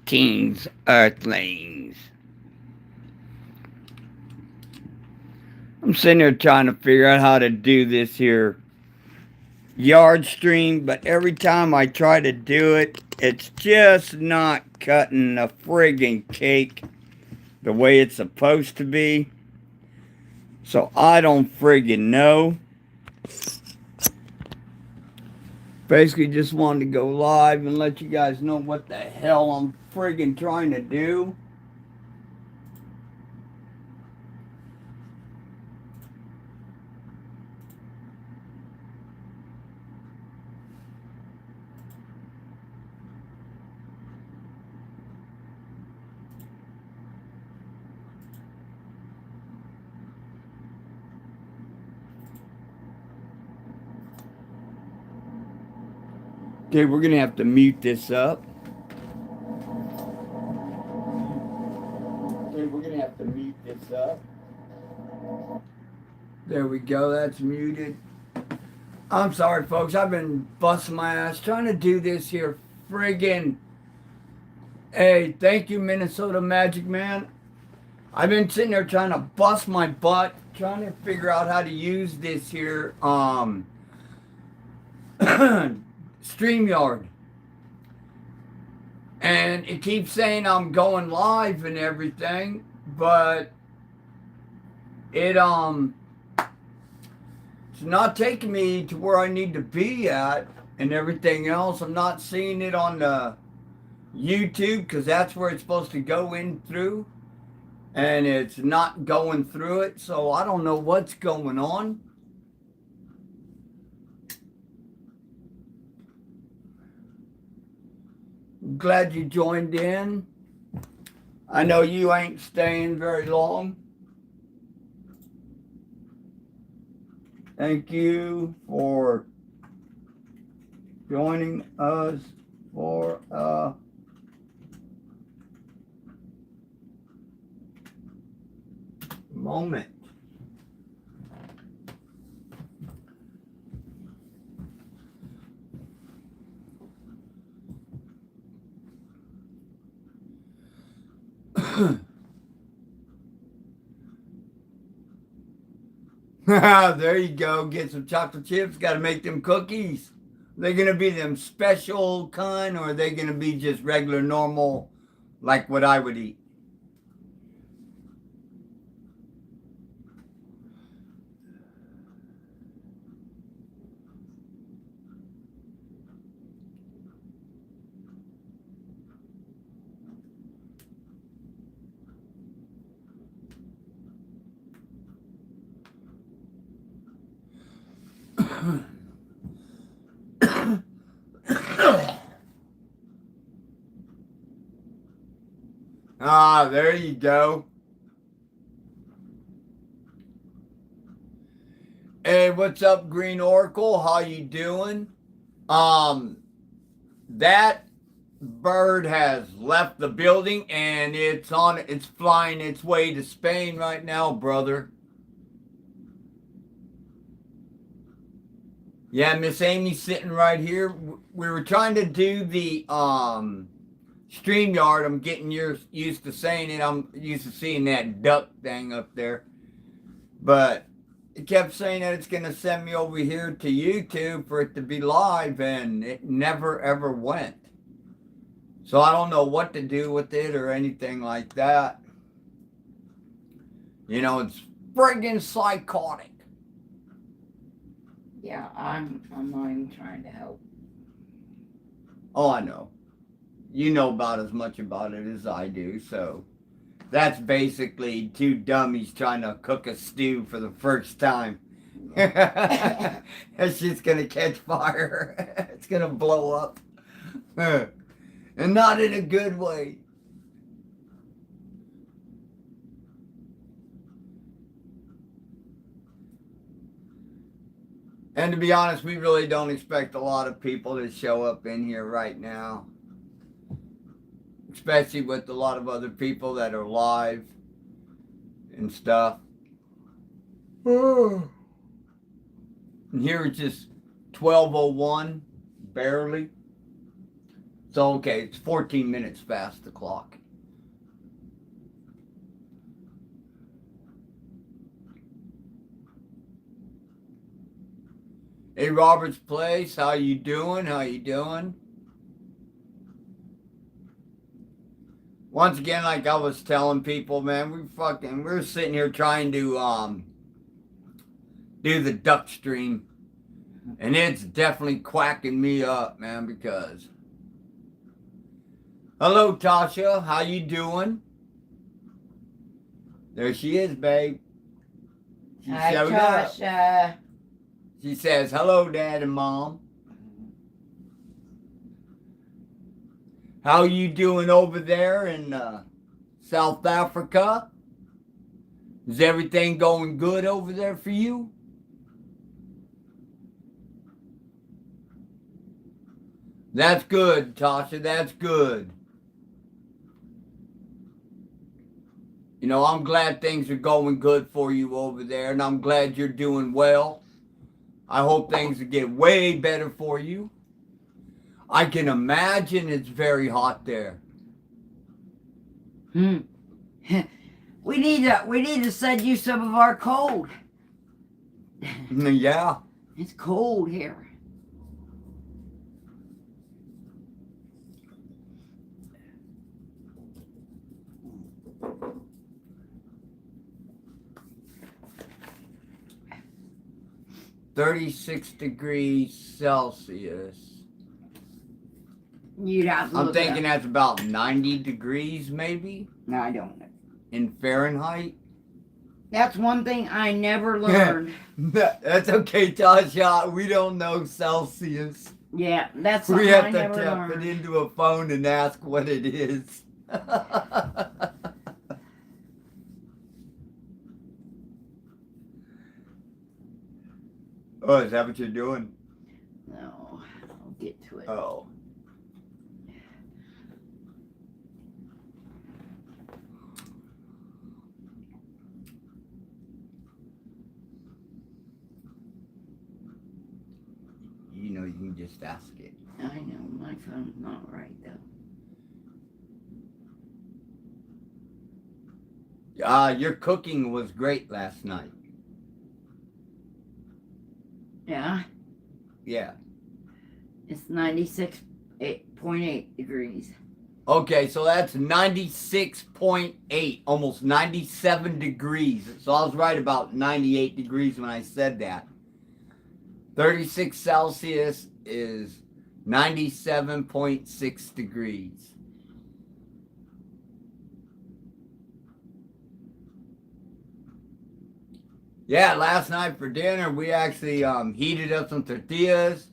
Greetings, Earthlings. I'm sitting here trying to figure out how to do this here yard stream, but every time I try to do it, it's just not cutting a friggin' cake the way it's supposed to be. So I don't friggin' know. Basically, just wanted to go live and let you guys know what the hell I'm friggin' trying to do. Okay, we're gonna have to mute this up. Okay, we're gonna have to mute this up. There we go, that's muted. I'm sorry, folks. I've been busting my ass trying to do this here. Friggin'. Hey, thank you, Minnesota Magic Man. I've been sitting there trying to bust my butt, trying to figure out how to use this here StreamYard. And it keeps saying I'm going live and everything, but it's not taking me to where I need to be at and everything else. I'm not seeing it on the YouTube because that's where it's supposed to go in through, and it's not going through it, so I don't know what's going on. Glad you joined in. I know you ain't staying very long. Thank you for joining us for a moment. There you go. Get some chocolate chips. Got to make them cookies. Are they going to be them special kind, or are they going to be just regular, normal, like what I would eat? Ah, there you go. Hey, what's up, Green Oracle? How you doing? That bird has left the building and it's flying its way to Spain right now, brother. Yeah, Miss Amy's sitting right here. We were trying to do the StreamYard. I'm getting used to saying it. I'm used to seeing that duck thing up there. But it kept saying that it's going to send me over here to YouTube for it to be live, and it never ever went. So I don't know what to do with it or anything like that. You know, it's friggin' psychotic. Yeah, I'm not even trying to help. Oh, I know. You know about as much about it as I do, so that's basically two dummies trying to cook a stew for the first time. That shit's gonna catch fire. It's gonna blow up. And not in a good way. And to be honest, we really don't expect a lot of people to show up in here right now. Especially with a lot of other people that are live and stuff. And here it's just 12:01, barely. So, okay, it's 14 minutes past the clock. Hey, Robert's Place, how you doing? How you doing? Once again, like I was telling people, man, we're sitting here trying to do the duck stream, and it's definitely quacking me up, man, because hello, Tasha, how you doing? There she is, babe. She Hi, showed up. Tasha. She says, hello, Dad and Mom. How you doing over there in South Africa? Is everything going good over there for you? That's good, Tasha. That's good. You know, I'm glad things are going good for you over there, and I'm glad you're doing well. I hope things will get way better for you. I can imagine it's very hot there. We need to send you some of our cold. Yeah. It's cold here. $36 degrees Celsius. You'd have to I'm look it thinking up. that's about 90 degrees, maybe, No, I don't know. in Fahrenheit. That's one thing I never learned. That's okay, Tasha. We don't know Celsius. Yeah, that's something We have I to never tap it learned. into a phone and ask what it is. Oh, is that what you're doing? No, I'll get to it. Oh. You know, you can just ask it. I know, my phone's not right though. Your cooking was great last night. Yeah, Yeah. it's 96.8 degrees. Okay, so that's 96.8, almost 97 degrees. So I was right about 98 degrees when I said that. 36 Celsius is 97.6 degrees. Yeah, last night for dinner, we actually heated up some tortillas,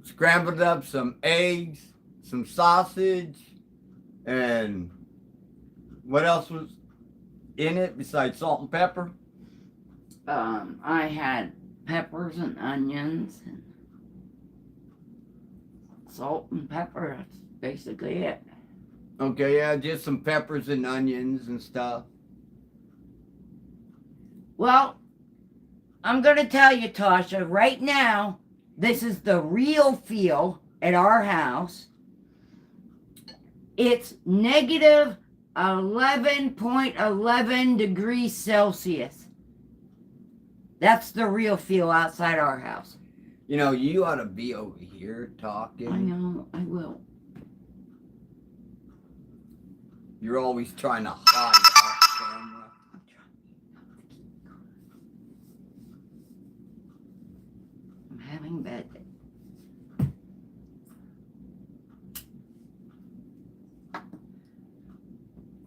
scrambled up some eggs, some sausage, and what else was in it besides salt and pepper? I had peppers and onions and salt and pepper. That's basically it. Okay, yeah, just some peppers and onions and stuff. Well, I'm going to tell you, Tasha, right now, this is the real feel at our house. It's negative 11.11 degrees Celsius. That's the real feel outside our house. You know, you ought to be over here talking. I know, I will. You're always trying to hide off camera. I'm having a bad day.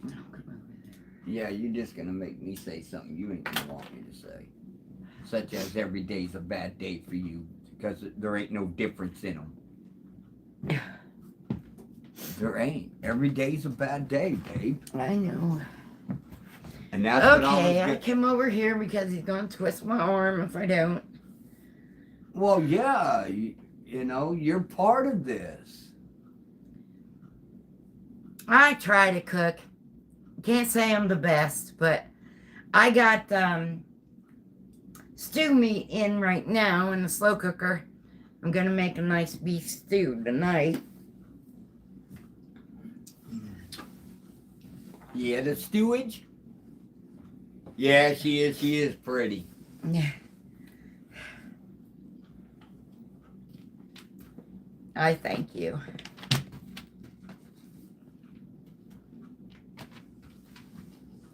No, come over there. Yeah, you're just gonna make me say something you ain't gonna want me to say. Such as every day's a bad day for you because there ain't no difference in them. There ain't. Every day's a bad day, babe. I know. And that's what Okay, I I was come over here because he's gonna twist my arm if I don't. Well, yeah, you know, you're part of this. I try to cook. Can't say I'm the best, but I got stew meat in right now in the slow cooker. I'm gonna make a nice beef stew tonight. Yeah, the stewage. Yeah, she is. She is pretty. Yeah. I thank you.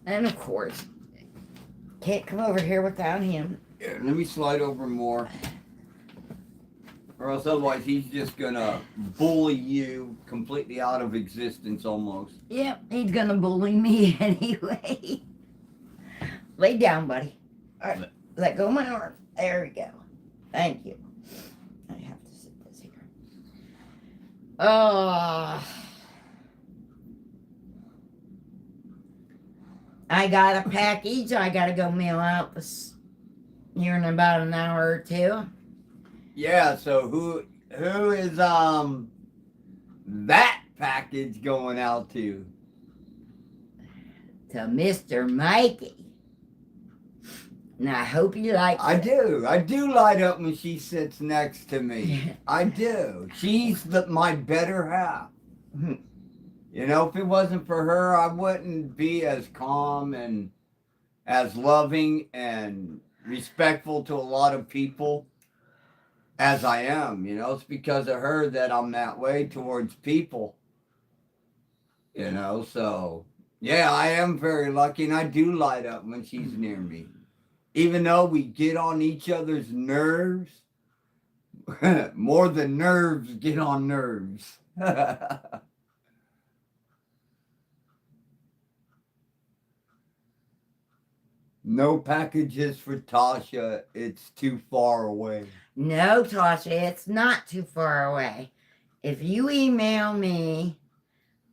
And of course, can't come over here without him. Here, let me slide over more. Or else otherwise he's just gonna bully you completely out of existence almost. Yep, he's gonna bully me anyway. Lay down, buddy. All right, let go of my arm. There we go. Thank you. I have to sit this here. I got a package I gotta go mail out this here in about an hour or two. Yeah, so who is that package going out to? To Mr. Mikey. And I hope you like I do. I do light up when she sits next to me. I do. She's my better half. You know, if it wasn't for her, I wouldn't be as calm and as loving and respectful to a lot of people as I am. You know, it's because of her that I'm that way towards people. You know, so yeah, I am very lucky, and I do light up when she's near me. Even though we get on each other's nerves, more than nerves get on nerves. No packages for Tasha. It's too far away. No, Tasha, it's not too far away. If you email me,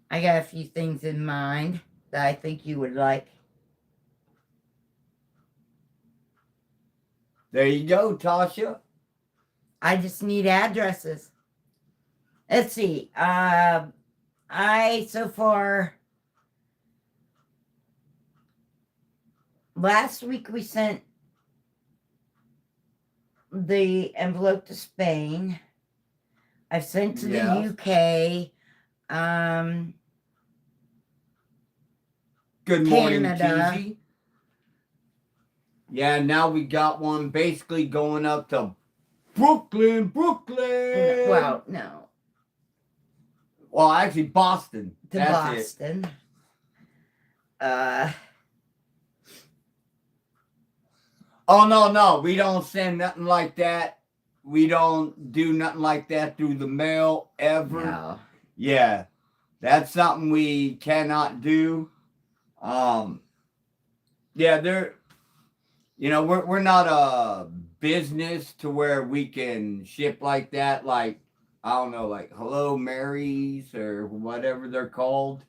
I got a few things in mind that I think you would like. There you go, Tasha. I just need addresses. Let's see. So far, last week we sent the envelope to Spain. I've sent to the UK. Good morning, Canada. Cheesy. Yeah, now we got one basically going up to Brooklyn. Well, no. Well, actually, Boston. To That's Boston. Oh, no. We don't send nothing like that. We don't do nothing like that through the mail ever. No. Yeah, that's something we cannot do. Yeah, we're not a business to where we can ship like that. Like, I don't know, like Hello Marys or whatever they're called.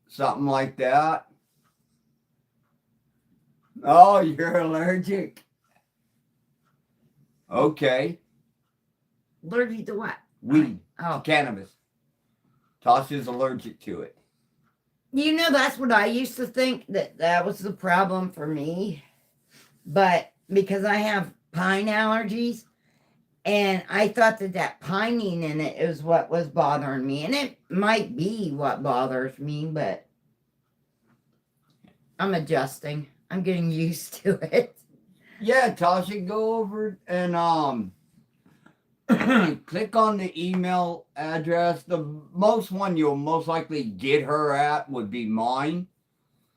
Something like that. Oh, you're allergic. Okay. Allergic to what? Weed. Oh. Cannabis. Tasha's allergic to it. You know, that's what I used to think, that was the problem for me. But because I have pine allergies, and I thought that pining in it is what was bothering me. And it might be what bothers me, but I'm adjusting. I'm getting used to it. Yeah, Tasha, go over and click on the email address. The most one you'll most likely get her at would be mine,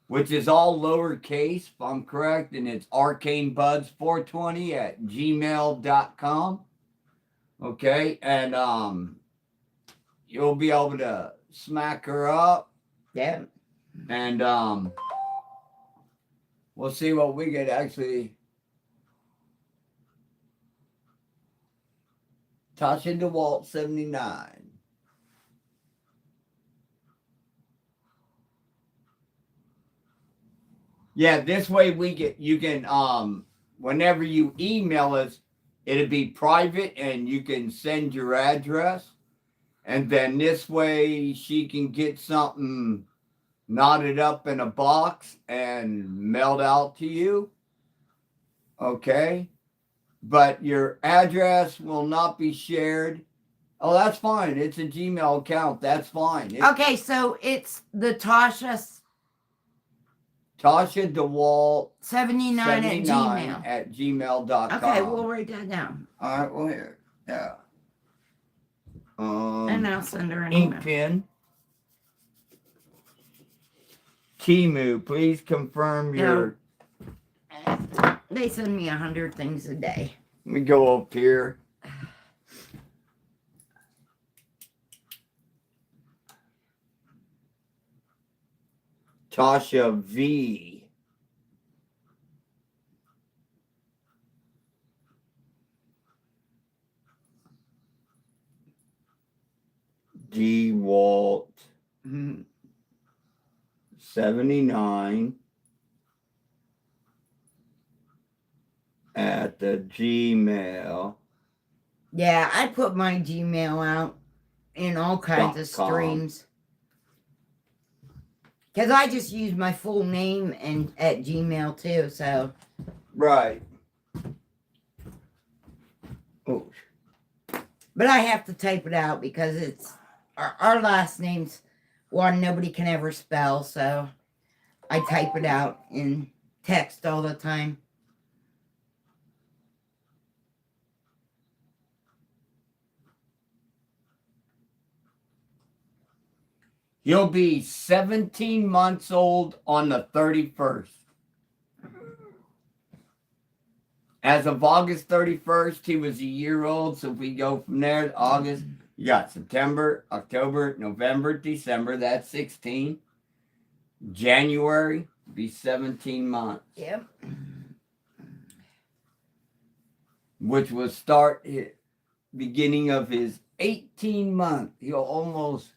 which is all lowercase, if I'm correct, and it's ArcaneBuds420 at gmail.com. Okay, and you'll be able to smack her up. Yeah. And we'll see what we get actually. Tasha DeWalt 79. Yeah, this way you can whenever you email us, it'll be private and you can send your address. And then this way she can get something knotted up in a box and mailed out to you. Okay? But your address will not be shared Oh, that's fine. It's a Gmail account. That's fine. Okay, so it's the Tasha Tasha DeWalt 79 at 79 Gmail. at gmail.com. Okay, we'll write that down. All right, well, here. Yeah. And I'll send her an Ink email. pen. Timu, please confirm your. They send me 100 things a day. Let me go up here. Tasha V. DeWalt 79 at the Gmail. Yeah, I put my Gmail out in all kinds of streams. Because I just use my full name and at Gmail too, so. Right. Oh. But I have to type it out because it's our last name's one nobody can ever spell, so I type it out in text all the time. He'll be 17 months old on the 31st. As of August 31st, he was a year old. So if we go from there to August, you got September, October, November, December. That's 16. January, be 17 months. Yep. Which will start beginning of his 18 month. He'll almost.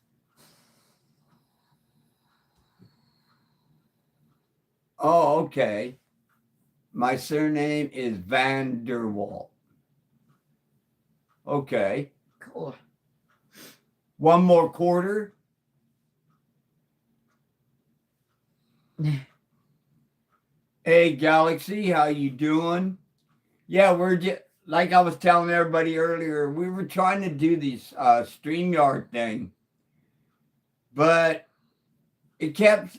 Oh, okay. My surname is Van der Walt. Okay. Cool. One more quarter. Hey, Galaxy, how you doing? Yeah, we're just, like I was telling everybody earlier, we were trying to do this StreamYard thing. But it kept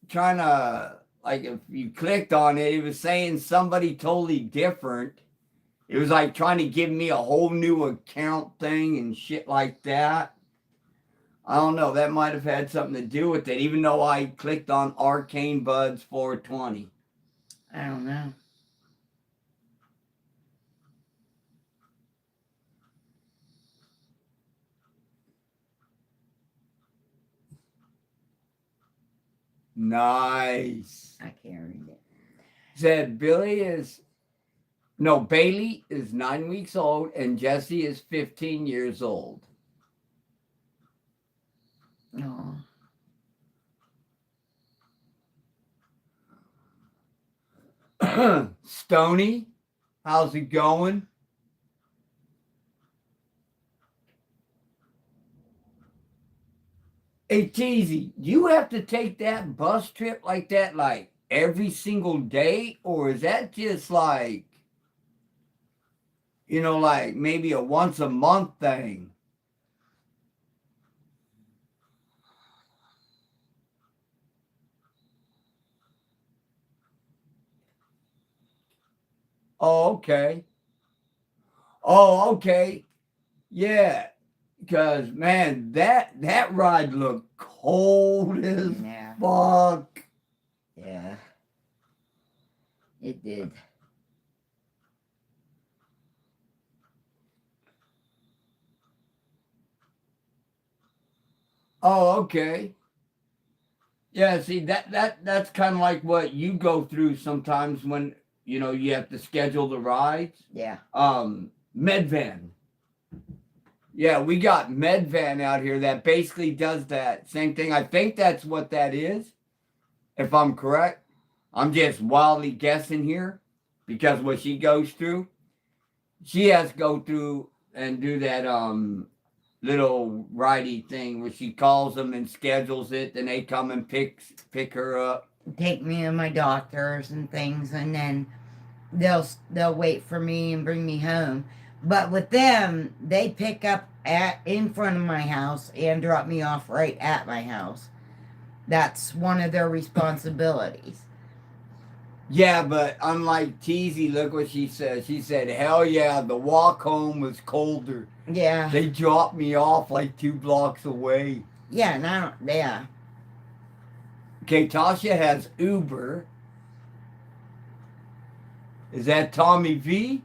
trying to, like if you clicked on it, it was saying somebody totally different. It was like trying to give me a whole new account thing and shit like that. I don't know. That might have had something to do with it, even though I clicked on ArcaneBuds420. I don't know. Nice. I can't read it. Said Bailey is 9 weeks old and Jesse is 15 years old. No. Stony, how's it going? Hey, Teasy, do you have to take that bus trip like that, like every single day? Or is that just like, like maybe a once a month thing? Oh, okay. Oh, okay. Yeah. Because, man, that ride looked cold as fuck. Yeah. It did. Oh, okay. Yeah, see, that's kind of like what you go through sometimes when, you have to schedule the rides. Yeah. Medvan. Yeah, we got Medvan out here that basically does that same thing. I think that's what that is, if I'm correct. I'm just wildly guessing here because what she goes through, she has to go through and do that little ridey thing where she calls them and schedules it, then they come and pick her up. Take me to my doctors and things, and then they'll wait for me and bring me home. But with them, they pick up in front of my house and drop me off right at my house. That's one of their responsibilities. Yeah, but unlike Teasy, look what she said. She said, hell yeah, the walk home was colder. Yeah. They dropped me off like 2 blocks away. Yeah, now, yeah. Okay, Tasha has Uber. Is that Tommy V?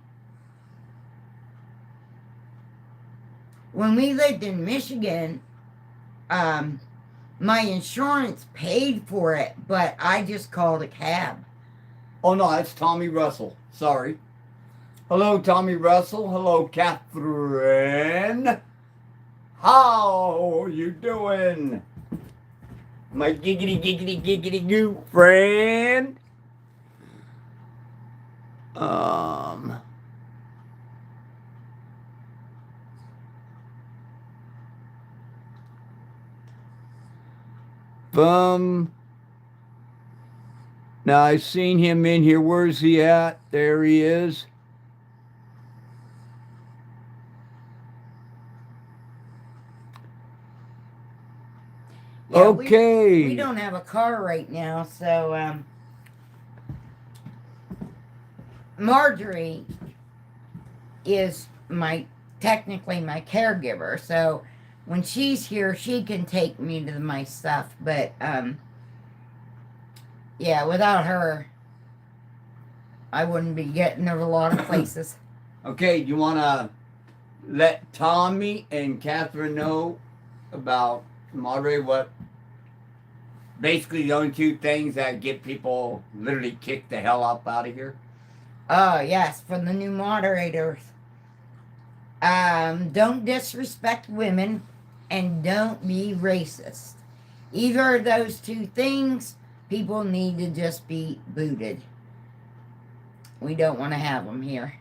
When we lived in Michigan, my insurance paid for it, but I just called a cab. Oh no, that's Tommy Russell. Sorry. Hello, Tommy Russell. Hello, Catherine. How you doing? My giggity giggity giggity goo friend. Um. Bum. Now I've seen him in here. Where's he at? There he is. Yeah, okay. We don't have a car right now, so Marjorie is technically my caregiver. So when she's here, she can take me to my stuff. But yeah, without her, I wouldn't be getting to a lot of places. Okay, you want to let Tommy and Catherine know about moderate what basically the only 2 things that get people literally kicked the hell up out of here? Oh, yes, from the new moderators. Don't disrespect women and don't be racist. Either of those 2 things, people need to just be booted. We don't want to have them here.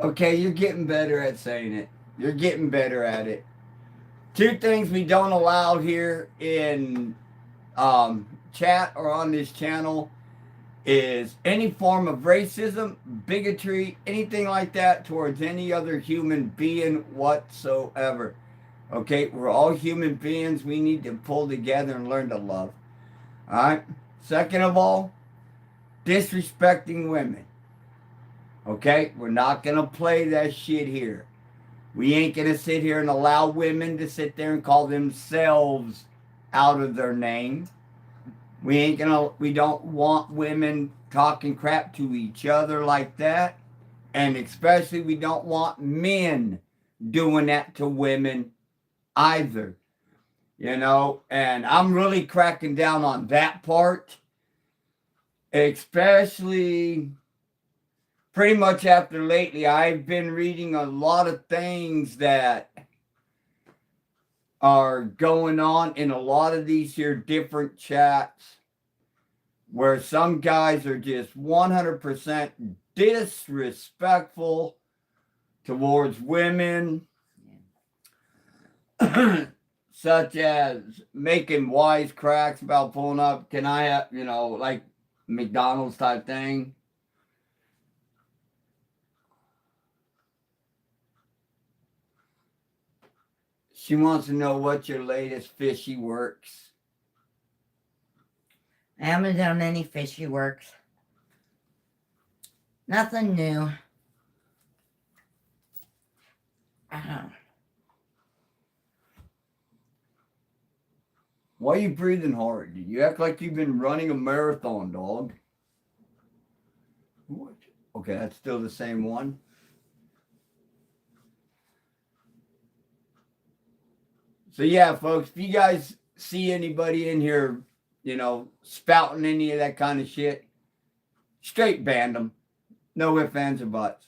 Okay, you're getting better at saying it. You're getting better at it. 2 things we don't allow here in chat or on this channel is any form of racism, bigotry, anything like that towards any other human being whatsoever. Okay, we're all human beings. We need to pull together and learn to love. All right. Second of all, disrespecting women. Okay, we're not going to play that shit here. We ain't going to sit here and allow women to sit there and call themselves out of their name. We don't want women talking crap to each other like that. And especially we don't want men doing that to women either. You know, and I'm really cracking down on that part. Especially pretty much after lately, I've been reading a lot of things that are going on in a lot of these here different chats where some guys are just 100% disrespectful towards women, such as making wisecracks about pulling up, can I have, like McDonald's type thing. She wants to know what's your latest fishy works. I haven't done any fishy works. Nothing new. Why are you breathing hard? You act like you've been running a marathon, dog. What? Okay, that's still the same one. So yeah, folks, if you guys see anybody in here, spouting any of that kind of shit, straight ban them. No ifs, ands, or buts.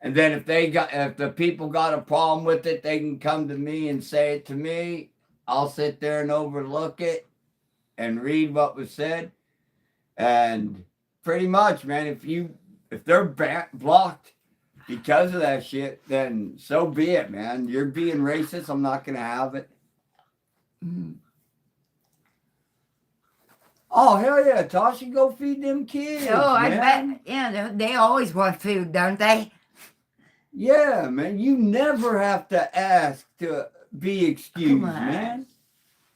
And then if the people got a problem with it, they can come to me and say it to me. I'll sit there and overlook it and read what was said. And pretty much, man, if they're blocked because of that shit, then so be it, man. You're being racist. I'm not going to have it. Mm. Oh, hell yeah. Tasha, go feed them kids. Oh, man. I bet. Yeah, they always want food, don't they? Yeah, man. You never have to ask to be excused, Come on. man.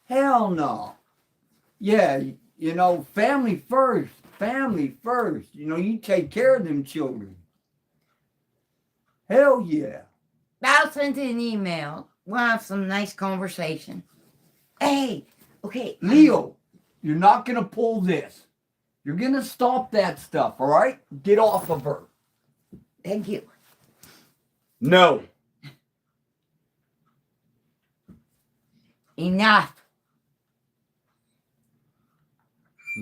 Hell no. Yeah, you know, family first. Family first. You know, you take care of them children. Hell yeah. I'll send you an email. We'll have some nice conversation. Hey, okay. Leo, you're not going to pull this. You're going to stop that stuff, all right? Get off of her. Thank you. No. Enough.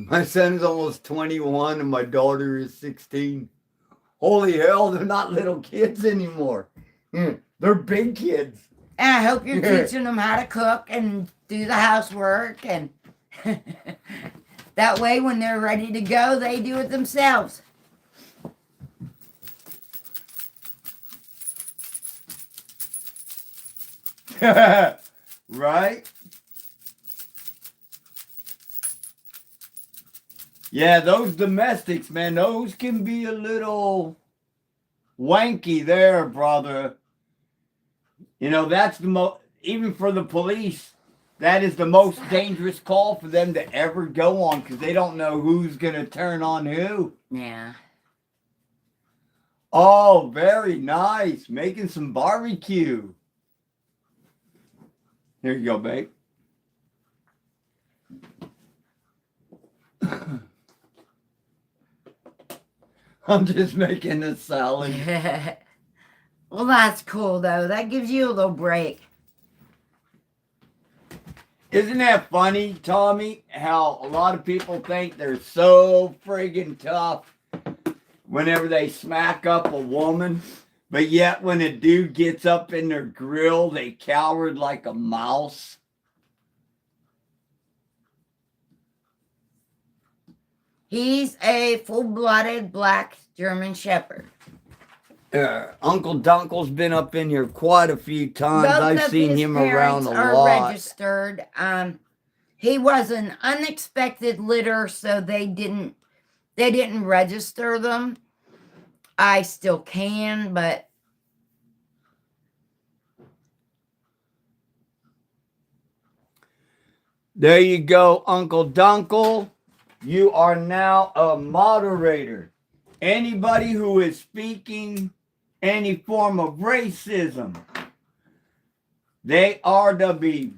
My son's almost 21 and my daughter is 16. Holy hell, they're not little kids anymore. They're big kids. And I hope you're teaching them how to cook and do the housework. And that way, when they're ready to go, they do it themselves. Right? Yeah, those domestics, man, those can be a little wanky there, brother. You know, that's the most, even for the police, that is the most dangerous call for them to ever go on because they don't know who's going to turn on who. Yeah. Oh, very nice. Making some barbecue. Here you go, babe. I'm just making a salad. Well, that's cool, though. That gives you a little break. Isn't that funny, Tommy, how a lot of people think they're so friggin' tough whenever they smack up a woman, but yet when a dude gets up in their grill, they cowered like a mouse? He's a full-blooded black German Shepherd. Uncle Dunkel's been up in here quite a few times. Both I've of seen his him around parents a are lot. registered. He was an unexpected litter, so they didn't register them. I still can, but There you go, Uncle Dunkel. You are now a moderator. Anybody who is speaking any form of racism, they are to be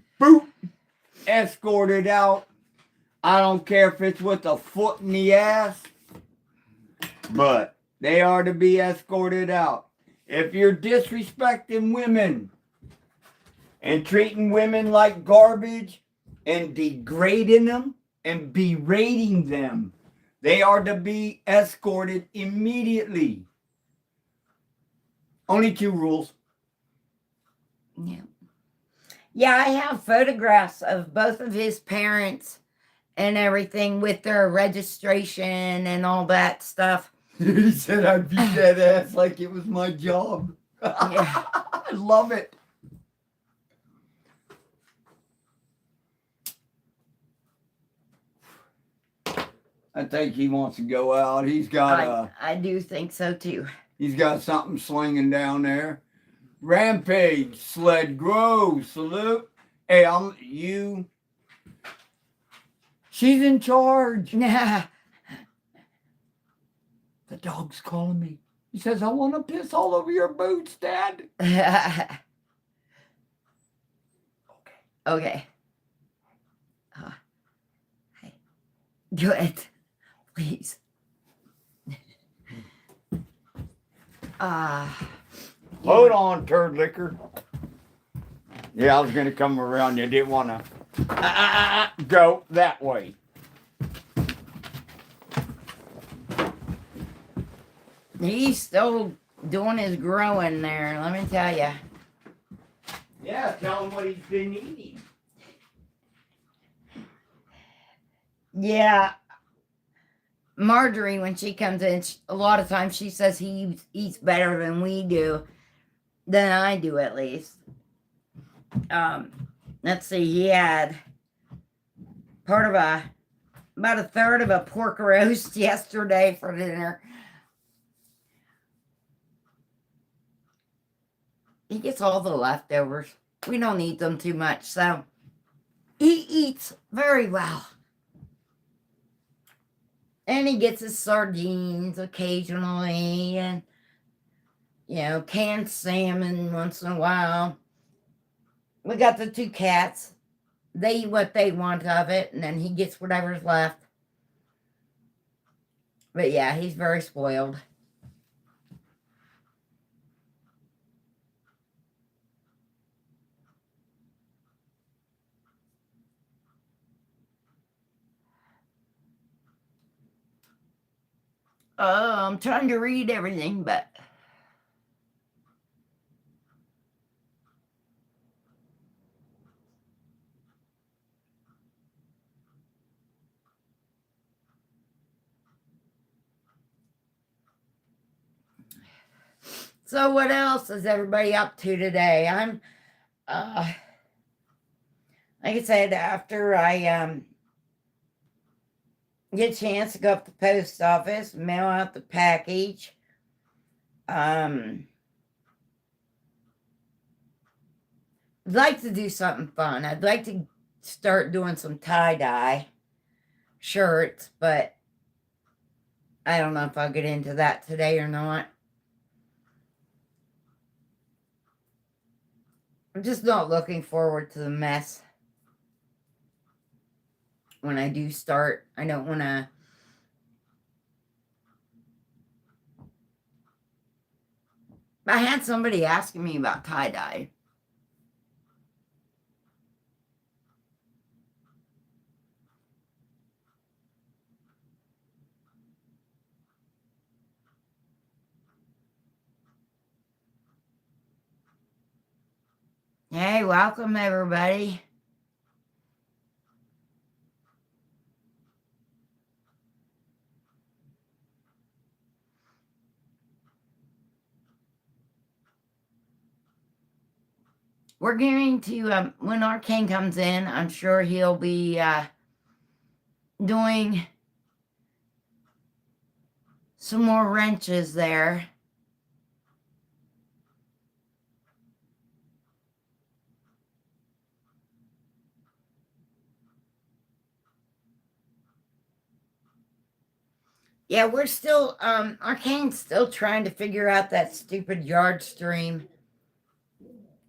escorted out. I don't care if it's with a foot in the ass, but they are to be escorted out. If you're disrespecting women and treating women like garbage and degrading them and berating them, they are to be escorted immediately. Only 2 rules. yeah. Yeah, I have photographs of both of his parents and everything with their registration and all that stuff. He said I'd beat that ass like it was my job. Yeah. I love it. I think he wants to go out. He's got I do think so too. he's got something slinging down there. Rampage, Sled Grove, salute. Hey, you. She's in charge. Yeah. The dog's calling me. He says, I want to piss all over your boots, Dad. Okay. Hey. Good. Please. Hold on, turd liquor. Yeah, I was going to come around. You didn't want to go that way. He's still doing his growing there, let me tell you. Yeah, tell him what he's been eating. Yeah. Marjorie, when she comes in, a lot of times she says he eats better than we do. Than I do, at least. Let's see, he had about a third of a pork roast yesterday for dinner. he gets all the leftovers. We don't eat them too much, so he eats very well. And he gets his sardines occasionally, and canned salmon once in a while. We got the 2 cats. They eat what they want of it, and then he gets whatever's left. But yeah, he's very spoiled. I'm trying to read everything, but so what else is everybody up to today? I'm like I said, after I get a chance to go up to the post office, mail out the package. I'd like to do something fun. I'd like to start doing some tie-dye shirts, but I don't know if I'll get into that today or not. I'm just not looking forward to the mess. When I do start, I don't want to. I had somebody asking me about tie-dye. Hey, welcome everybody. We're going to, when Arcane comes in, I'm sure he'll be doing some more wrenches there. Yeah, we're still, Arcane's still trying to figure out that stupid yard stream.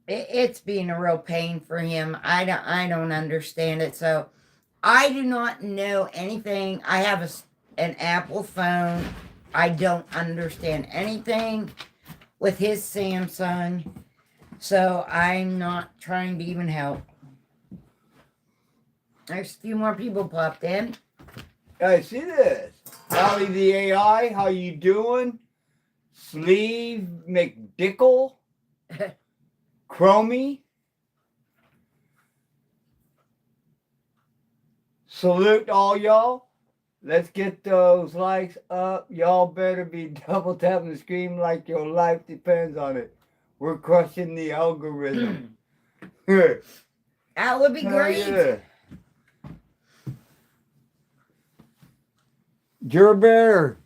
It's being a real pain for him. I don't understand it. So I do not know anything. I have an Apple phone. I don't understand anything with his Samsung. So I'm not trying to even help. There's a few more people popped in. I see this. Howdy the AI, how you doing? Sleeve McDickle? Chromie? Salute all y'all. Let's get those likes up. Y'all better be double tapping the screen like your life depends on it. We're crushing the algorithm. That would be great. Yeah. Gerber.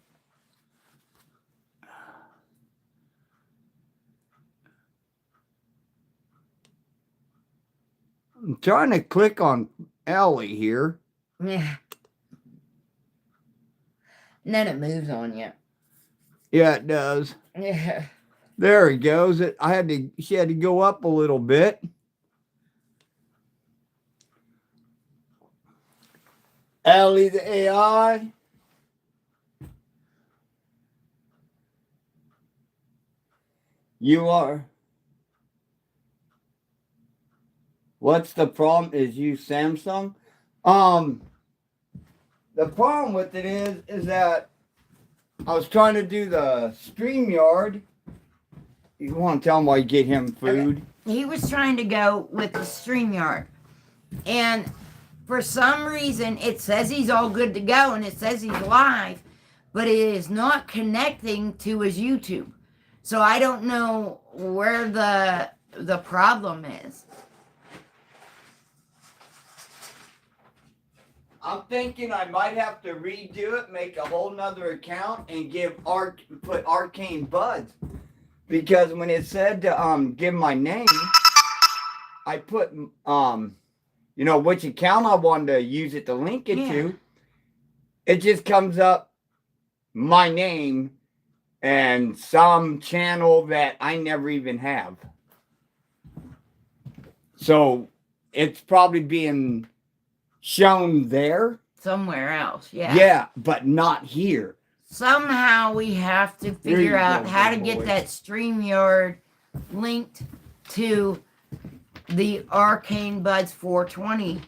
I'm trying to click on Ellie here. Yeah. And then it moves on you. Yeah, it does. Yeah. There it goes. She had to go up a little bit. Ellie the AI. You are. What's the problem? Is you Samsung? The problem with it is that I was trying to do the StreamYard. You want to tell him why you get him food? Okay. He was trying to go with the StreamYard. And for some reason, it says he's all good to go and it says he's live, but it is not connecting to his YouTube. So I don't know where the problem is. I'm thinking I might have to redo it, make a whole nother account, and put Arcane Buds because when it said to give my name, I put which account I wanted to use it to link it to. It just comes up my name and some channel that I never even have. So it's probably being shown there. Somewhere else, yeah. Yeah, but not here. Somehow we have to figure out how to get that StreamYard linked to the ArcaneBuds420.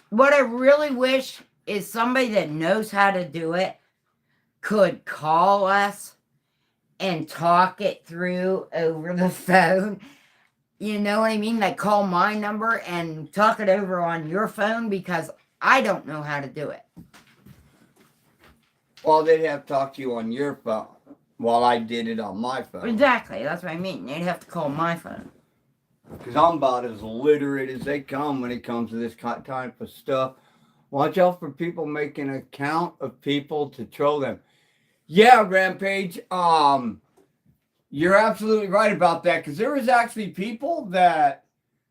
What I really wish is somebody that knows how to do it could call us and talk it through over the phone. You know what I mean? Like call my number and talk it over on your phone, because I don't know how to do it. Well, they'd have to talk to you on your phone while I did it on my phone. Exactly. That's what I mean. They'd have to call my phone. Because I'm about as literate as they come when it comes to this type of stuff. Watch out for people making an account of people to troll them. Yeah, Rampage. You're absolutely right about that. Because there was actually people that,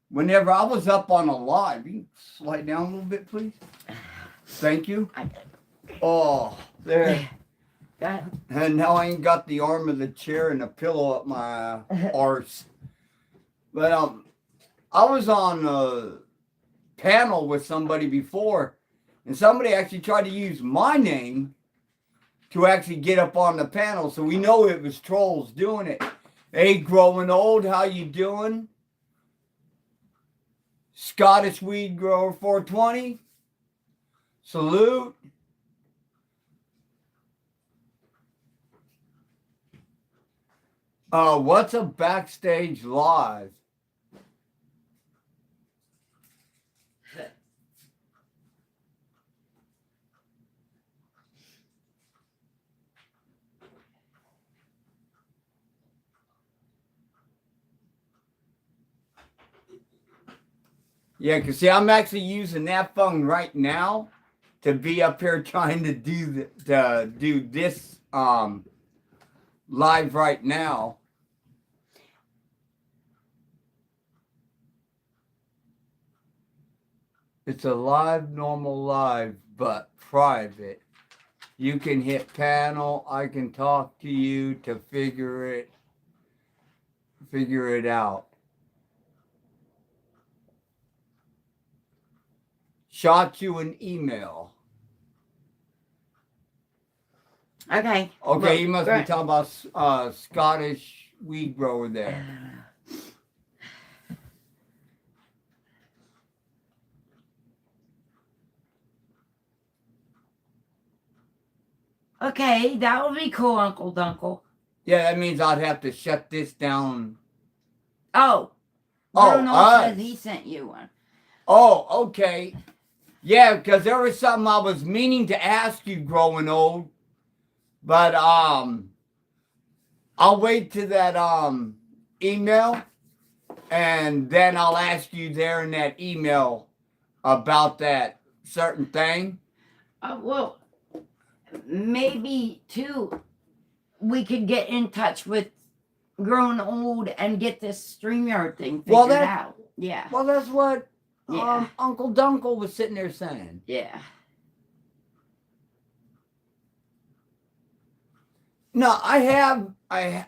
whenever I was up on a live, you can slide down a little bit, please. Thank you. Oh, there. And now I ain't got the arm of the chair and the pillow up my arse. But I was on a panel with somebody before, and somebody actually tried to use my name to actually get up on the panel, so we know it was trolls doing it. Hey, growing old, how you doing? Scottish Weed Grower 420. Salute. What's a backstage live? Yeah, because see, I'm actually using that phone right now to be up here trying to do this live right now. It's a live, normal live, but private. You can hit panel. I can talk to you to figure it out. Shot you an email. Okay. Okay, you must be talking about Scottish Weed Grower there. Okay, that would be cool, Uncle Dunkle. Yeah, that means I'd have to shut this down. Oh. Bruno says he sent you one. Oh, okay. Yeah, because there was something I was meaning to ask you, growing old. But I'll wait to that email, and then I'll ask you there in that email about that certain thing. Well, maybe too, we could get in touch with Growing Old and get this StreamYard thing figured out. Yeah. Well, that's what Uncle Dunkle was sitting there saying. Yeah. No, I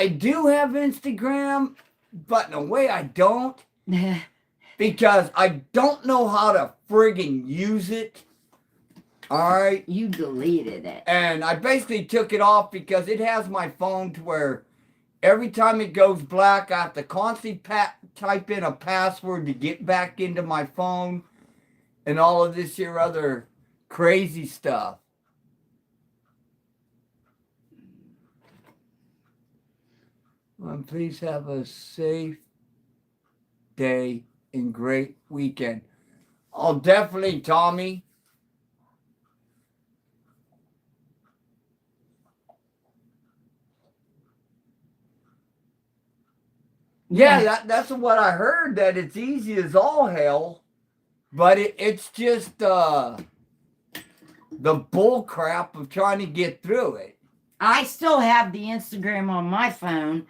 do have Instagram, but in a way I don't. Because I don't know how to friggin' use it. Alright? You deleted it. And I basically took it off because it has my phone to where every time it goes black, I have to constantly type in a password to get back into my phone and all of this here other crazy stuff. And please have a safe day and great weekend. Oh, definitely, Tommy. Yeah, that's what I heard, that it's easy as all hell, but it's just the bull crap of trying to get through it. I still have the Instagram on my phone.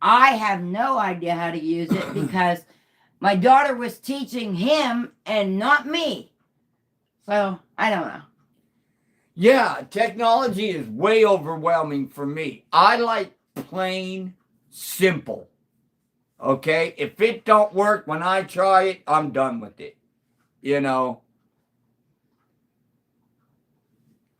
I have no idea how to use it because my daughter was teaching him and not me. So, I don't know. Yeah, technology is way overwhelming for me. I like plain simple. Okay? If it don't work when I try it, I'm done with it. You know?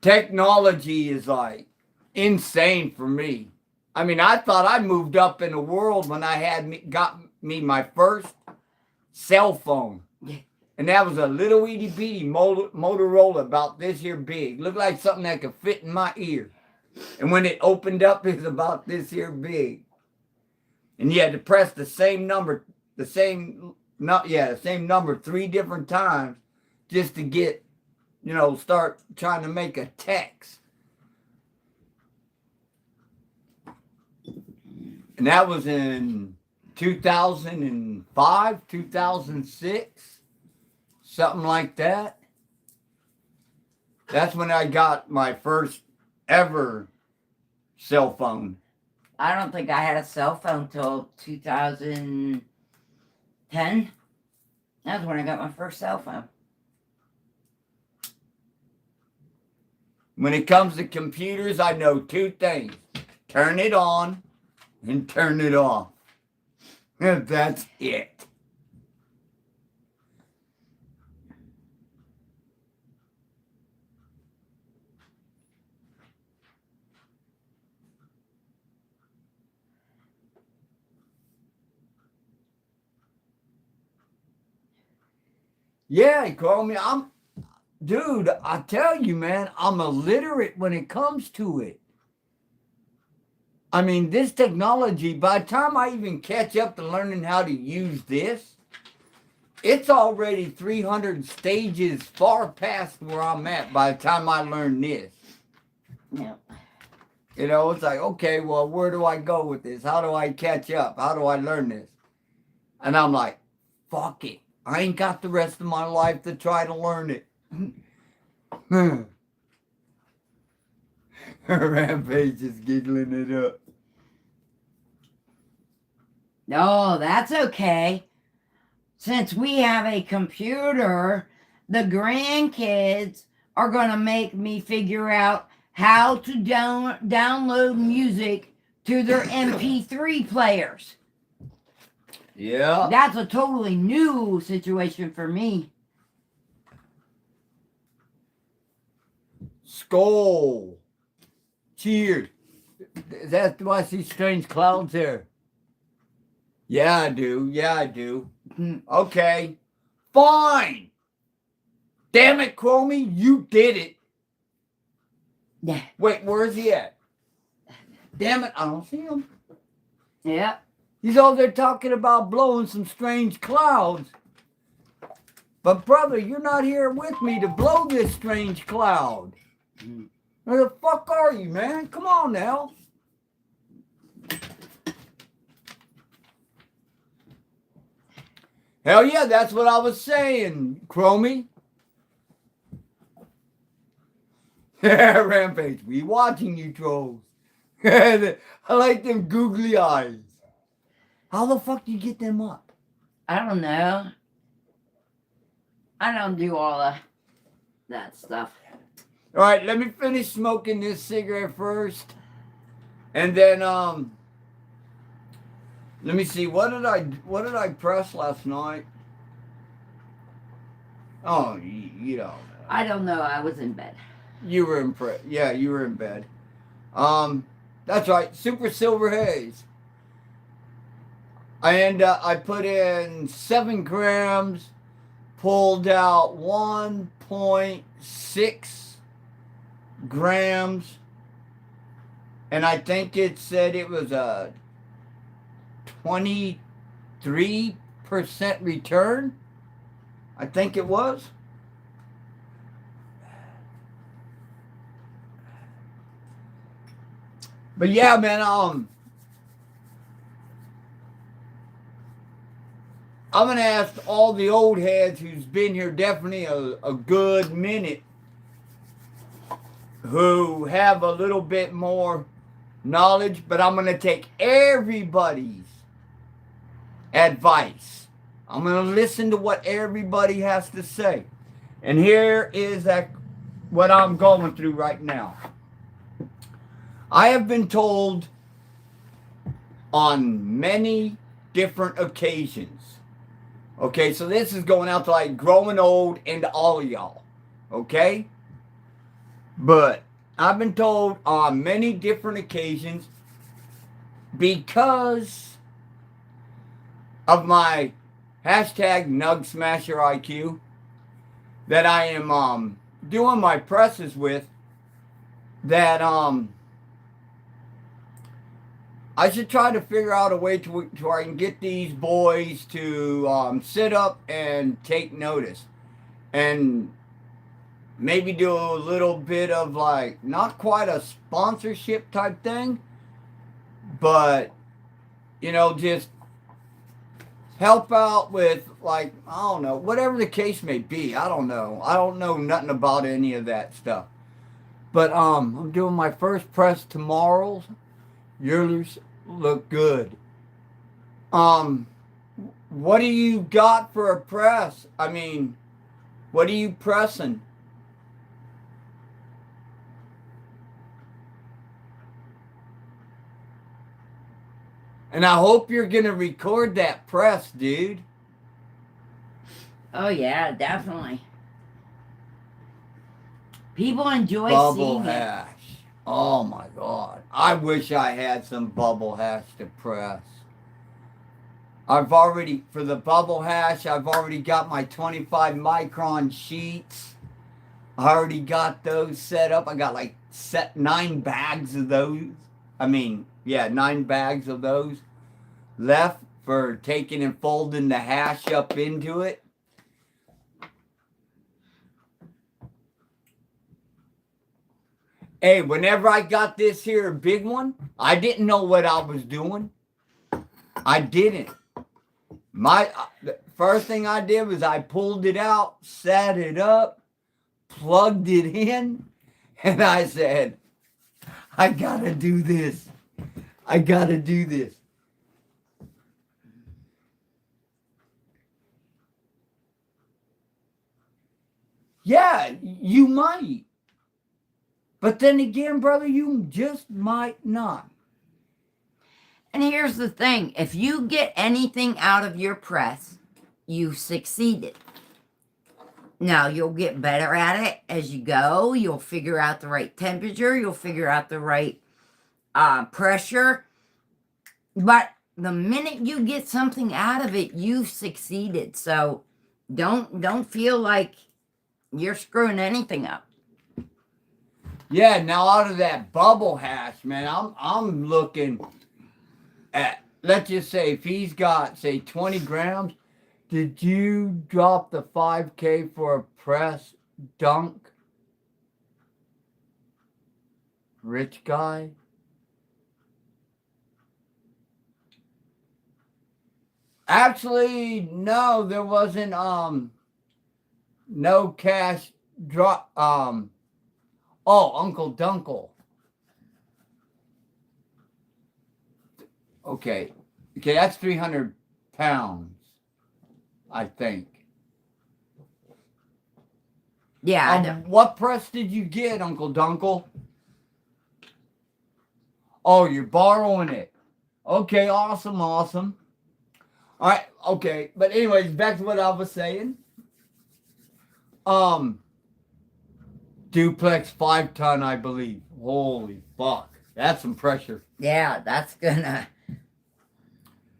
Technology is like insane for me. I mean, I thought I moved up in the world when I got me my first cell phone. And that was a little itty bitty Motorola about this here big. Looked like something that could fit in my ear. And when it opened up, it was about this here big. And you had to press the same number 3 different times just to get, start trying to make a text. And that was in 2005, 2006, something like that. That's when I got my first ever cell phone. I don't think I had a cell phone till 2010. That's when I got my first cell phone. When it comes to computers, I know 2 things. Turn it on and turn it off. That's it. Yeah, he called me. Dude, I tell you, man, I'm illiterate when it comes to it. I mean, this technology, by the time I even catch up to learning how to use this, it's already 300 stages far past where I'm at by the time I learn this. Yeah. It's like, okay, well, where do I go with this? How do I catch up? How do I learn this? And I'm like, fuck it. I ain't got the rest of my life to try to learn it. Rampage is giggling it up. No, that's okay. Since we have a computer, the grandkids are going to make me figure out how to download music to their MP3 players. Yeah. That's a totally new situation for me. Skull. Cheers. Do I see strange clouds there? Yeah, I do. Yeah, I do. Okay. Fine. Damn it, Chromie. You did it. Yeah. Wait, where's he at? Damn it, I don't see him. Yeah. He's over there talking about blowing some strange clouds. But brother, you're not here with me to blow this strange cloud. Where the fuck are you, man? Come on now. Hell yeah, that's what I was saying, Chromie. Rampage, we watching you trolls. I like them googly eyes. How the fuck do you get them up? I don't know. I don't do all that stuff. All right, let me finish smoking this cigarette first. And then let me see, what did I press last night? Oh, you don't know. I don't know. I was in bed. You were in you were in bed. That's right, Super Silver Haze. And I put in 7 grams, pulled out 1.6 grams, and I think it said it was a 23% return. I think it was. But yeah, man, I'm going to ask all the old heads who's been here definitely a good minute who have a little bit more knowledge, but I'm going to take everybody's advice. I'm going to listen to what everybody has to say. And here is what I'm going through right now. I have been told on many different occasions. Okay, so this is going out to like growing old and to all of y'all. Okay? But I've been told on many different occasions, because of my hashtag Nug Smasher IQ, that I am doing my presses with, that I should try to figure out a way to where I can get these boys to sit up and take notice, and maybe do a little bit of like, not quite a sponsorship type thing, but just help out with, like, I don't know, whatever the case may be. I don't know nothing about any of that stuff. But I'm doing my first press tomorrow. Yours look good. What do you got for a press? I mean, what are you pressing? And I hope you're going to record that press, dude. Oh, yeah, definitely. People enjoy Bubble seeing hash. Oh, my God. I wish I had some bubble hash to press. For the bubble hash, I've already got my 25 micron sheets. I already got those set up. I got like 9 bags of those. 9 bags of those left for taking and folding the hash up into it. Hey, whenever I got this here big one, I didn't know what I was doing. I didn't. The first thing I did was I pulled it out, set it up, plugged it in, and I said, I gotta do this. I gotta do this. Yeah, you might. But then again, brother, you just might not. And here's the thing. If you get anything out of your press, you've succeeded. Now, you'll get better at it as you go. You'll figure out the right temperature. You'll figure out the right pressure. But the minute you get something out of it, you've succeeded. So don't feel like you're screwing anything up. Yeah, now out of that bubble hash, man, I'm looking at, let's just say, if he's got, say, 20 grams, did you drop the 5K for a press dunk? Rich guy? Actually, no, there wasn't, no cash drop, Uncle Dunkle. Okay, that's 300 pounds, I think. Yeah. What press did you get, Uncle Dunkle? Oh, you're borrowing it. Okay, awesome. All right, okay. But anyways, back to what I was saying. Duplex 5-ton, I believe. Holy fuck. That's some pressure. Yeah, that's gonna.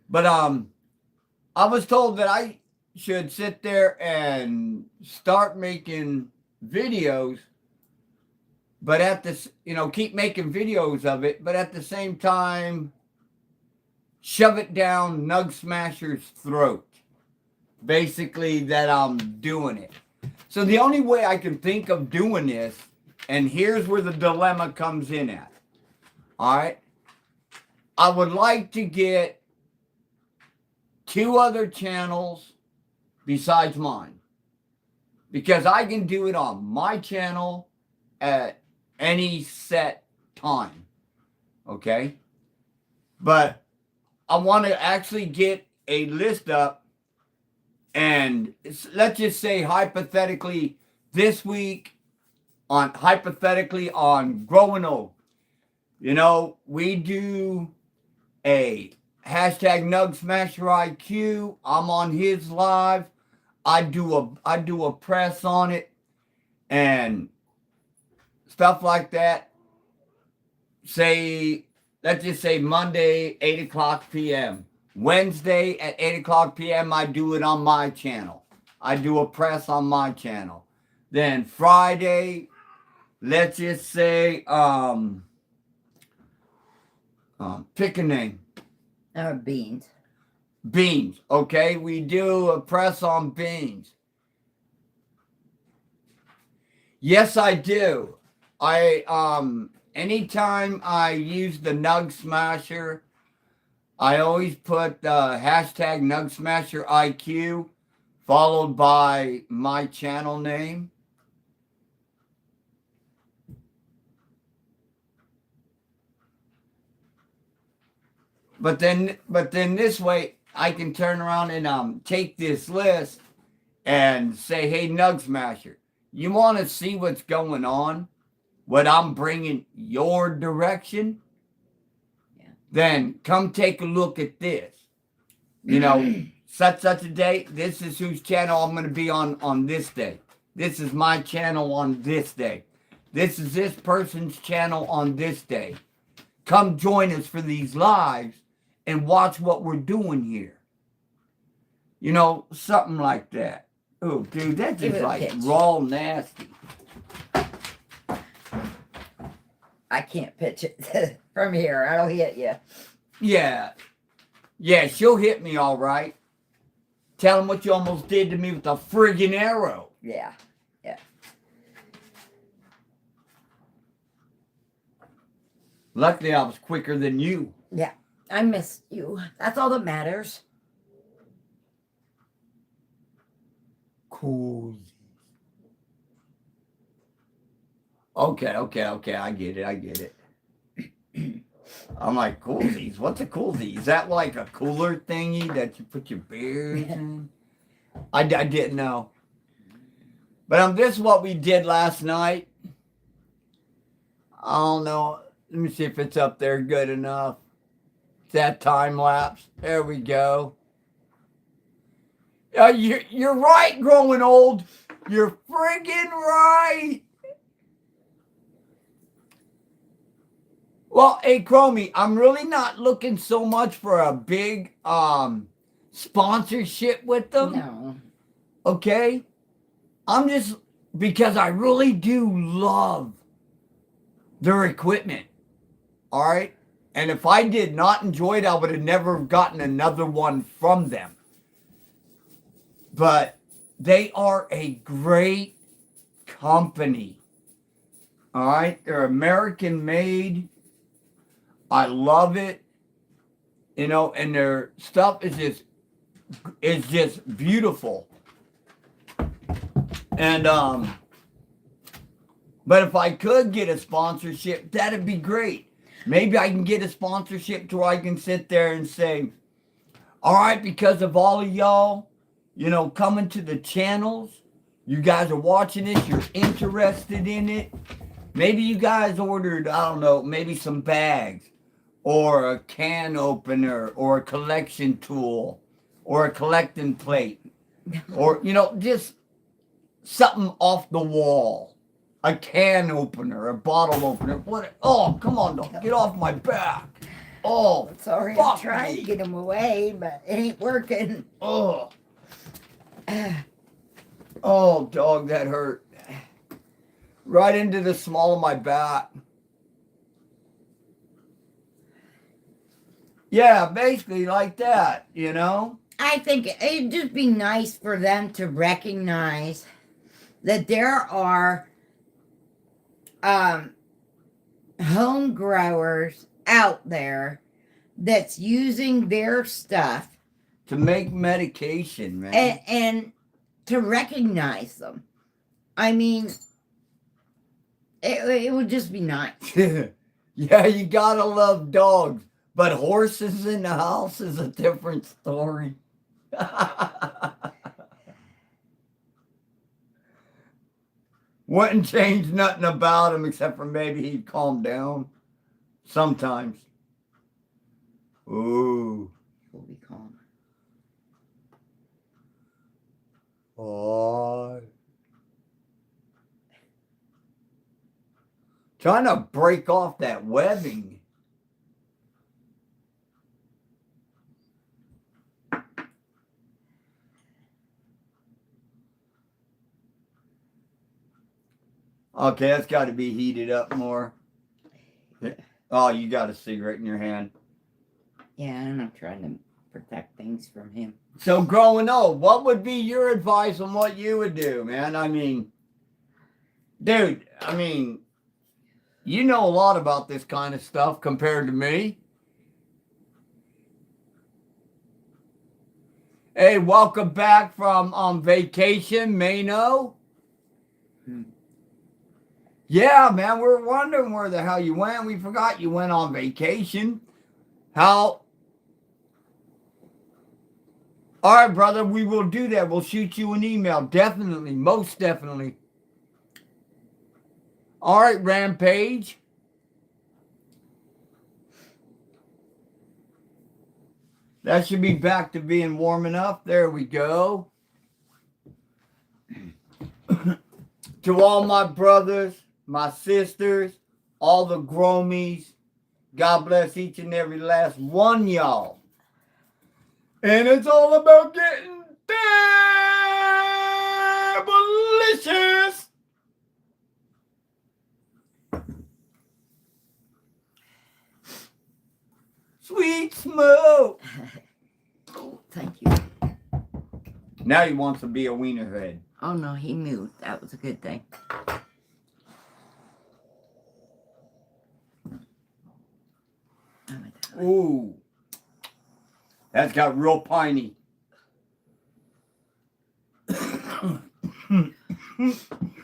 But I was told that I should sit there and start making videos, but at this, keep making videos of it, but at the same time, shove it down Nug Smasher's throat. Basically, that I'm doing it. So the only way I can think of doing this, and here's where the dilemma comes in at. All right. I would like to get 2 other channels besides mine, because I can do it on my channel at any set time. Okay? But I want to actually get a list up, and let's just say hypothetically this week on Growing Old. You know, we do a hashtag Nug Smasher IQ. I'm on his live. I do a press on it and stuff like that. Let's just say Monday, 8 o'clock p.m. Wednesday at 8 o'clock p.m. I do it on my channel. I do a press on my channel. Then Friday, let's just say pick a name. Beans. Beans. Okay, we do a press on beans. Yes, I do. Anytime I use the Nug Smasher, I always put the hashtag Nug Smasher IQ followed by my channel name. But then this way I can turn around and take this list and say, hey, Nug Smasher, you want to see what's going on? What I'm bringing your direction? Yeah. Then come take a look at this. You know, such a day. This is whose channel I'm going to be on this day. This is my channel on this day. This is this person's channel on this day. Come join us for these lives and watch what we're doing here. You know, something like that. Oh, dude, that's just like raw nasty. I can't pitch it from here. I'll hit you. Yeah. Yeah, she'll hit me all right. Tell him what you almost did to me with a friggin' arrow. Yeah. Yeah. Luckily, I was quicker than you. Yeah. I missed you. That's all that matters. Cool. Okay. I get it. I'm like, coolsies. What's a coolsie? Is that like a cooler thingy that you put your beers in? I didn't know. But this is what we did last night. I don't know. Let me see if it's up there good enough. That time lapse. There we go. You're right, Growing Old. You're friggin' right. Well, hey, Chromie, I'm really not looking so much for a big sponsorship with them. No. Okay? I'm just, because I really do love their equipment. All right? And if I did not enjoy it, I would have never gotten another one from them. But they are a great company. All right? They're American made. I love it, you know, and their stuff is just beautiful. And but if I could get a sponsorship, that'd be great. Maybe I can get a sponsorship to where I can sit there and say, all right, because of all of y'all, you know, coming to the channels, you guys are watching this, you're interested in it. Maybe you guys ordered, I don't know, maybe some bags, or a can opener, or a collection tool, or a collecting plate, or, you know, just something off the wall. A can opener, a bottle opener. What? Oh, come on, dog. Get off my back. Oh, sorry, I'm trying to get him away, but it ain't working. Oh. Oh, dog, that hurt. Right into the small of my back. Yeah, basically like that, you know? I think it'd just be nice for them to recognize that there are home growers out there that's using their stuff to make medication, man. And, to recognize them. I mean, It would just be nice. Yeah, you gotta love dogs, but horses in the house is a different story. Wouldn't change nothing about him except for maybe he'd calm down sometimes. Ooh. We'll be calm. Oh. Trying to break off that webbing. Okay, that's got to be heated up more. Oh, you got a cigarette in your hand. Yeah, and I'm trying to protect things from him. So growing old, what would be your advice on what you would do, man? I mean, dude, you know a lot about this kind of stuff compared to me. Hey, welcome back from vacation, Mano. Yeah, man, we're wondering where the hell you went. We forgot you went on vacation. How? All right, brother, we will do that. We'll shoot you an email. Definitely, most definitely. All right, Rampage. That should be back to being warm enough. There we go. To all my brothers, my sisters, all the Gromies, God bless each and every last one, y'all. And it's all about getting delicious. Sweet smoke. Oh, thank you. Now he wants to be a wiener head. Oh no, he moved. That was a good thing. Ooh. That's got real piney.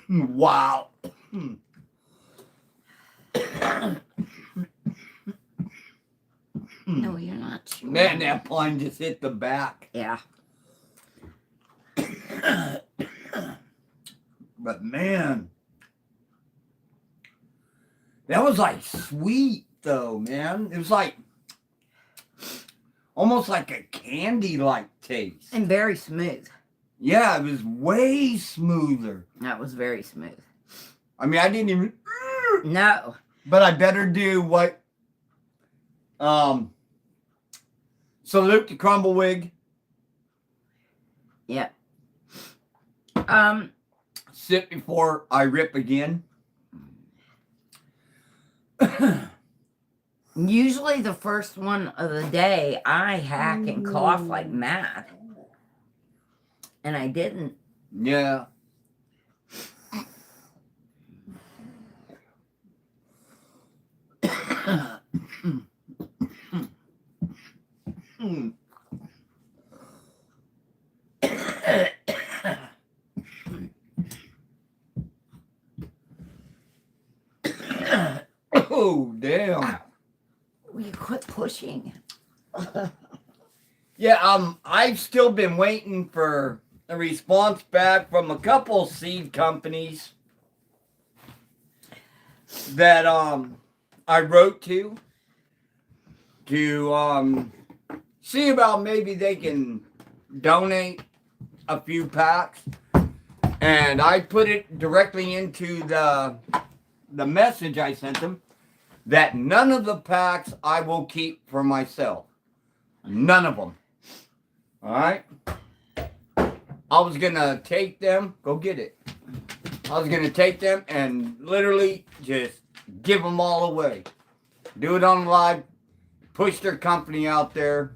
Wow. No, you're not sure. Man, that pine just hit the back. Yeah. But man, that was like sweet though, man. It was like almost like a candy-like taste. And very smooth. Yeah, it was way smoother. That was very smooth. I mean, I didn't even. No. But I better do what. Salute to Crumblewick. Yeah. Sip before I rip again. Usually the first one of the day, I hack and cough like mad. And I didn't. Yeah. Oh, damn. Will you quit pushing? Yeah, I've still been waiting for a response back from a couple seed companies that I wrote to see about maybe they can donate a few packs. And I put it directly into the message I sent them that none of the packs I will keep for myself. None of them. All right? I was going to take them. Go get it. I was going to take them and literally just give them all away. Do it on live. Push their company out there.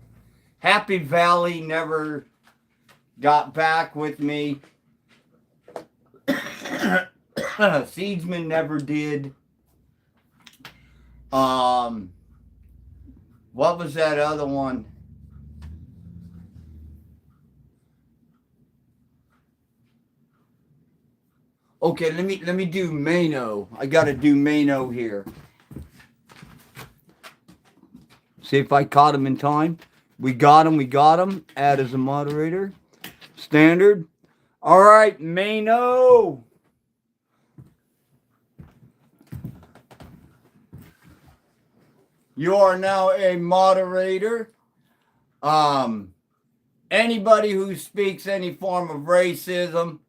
Happy Valley never got back with me. Seedsman never did. What was that other one? Okay, let me do Mano. I gotta do Mano here. See if I caught him in time. We got him. Add as a moderator. Standard. All right, Mano. You are now a moderator. Anybody who speaks any form of racism,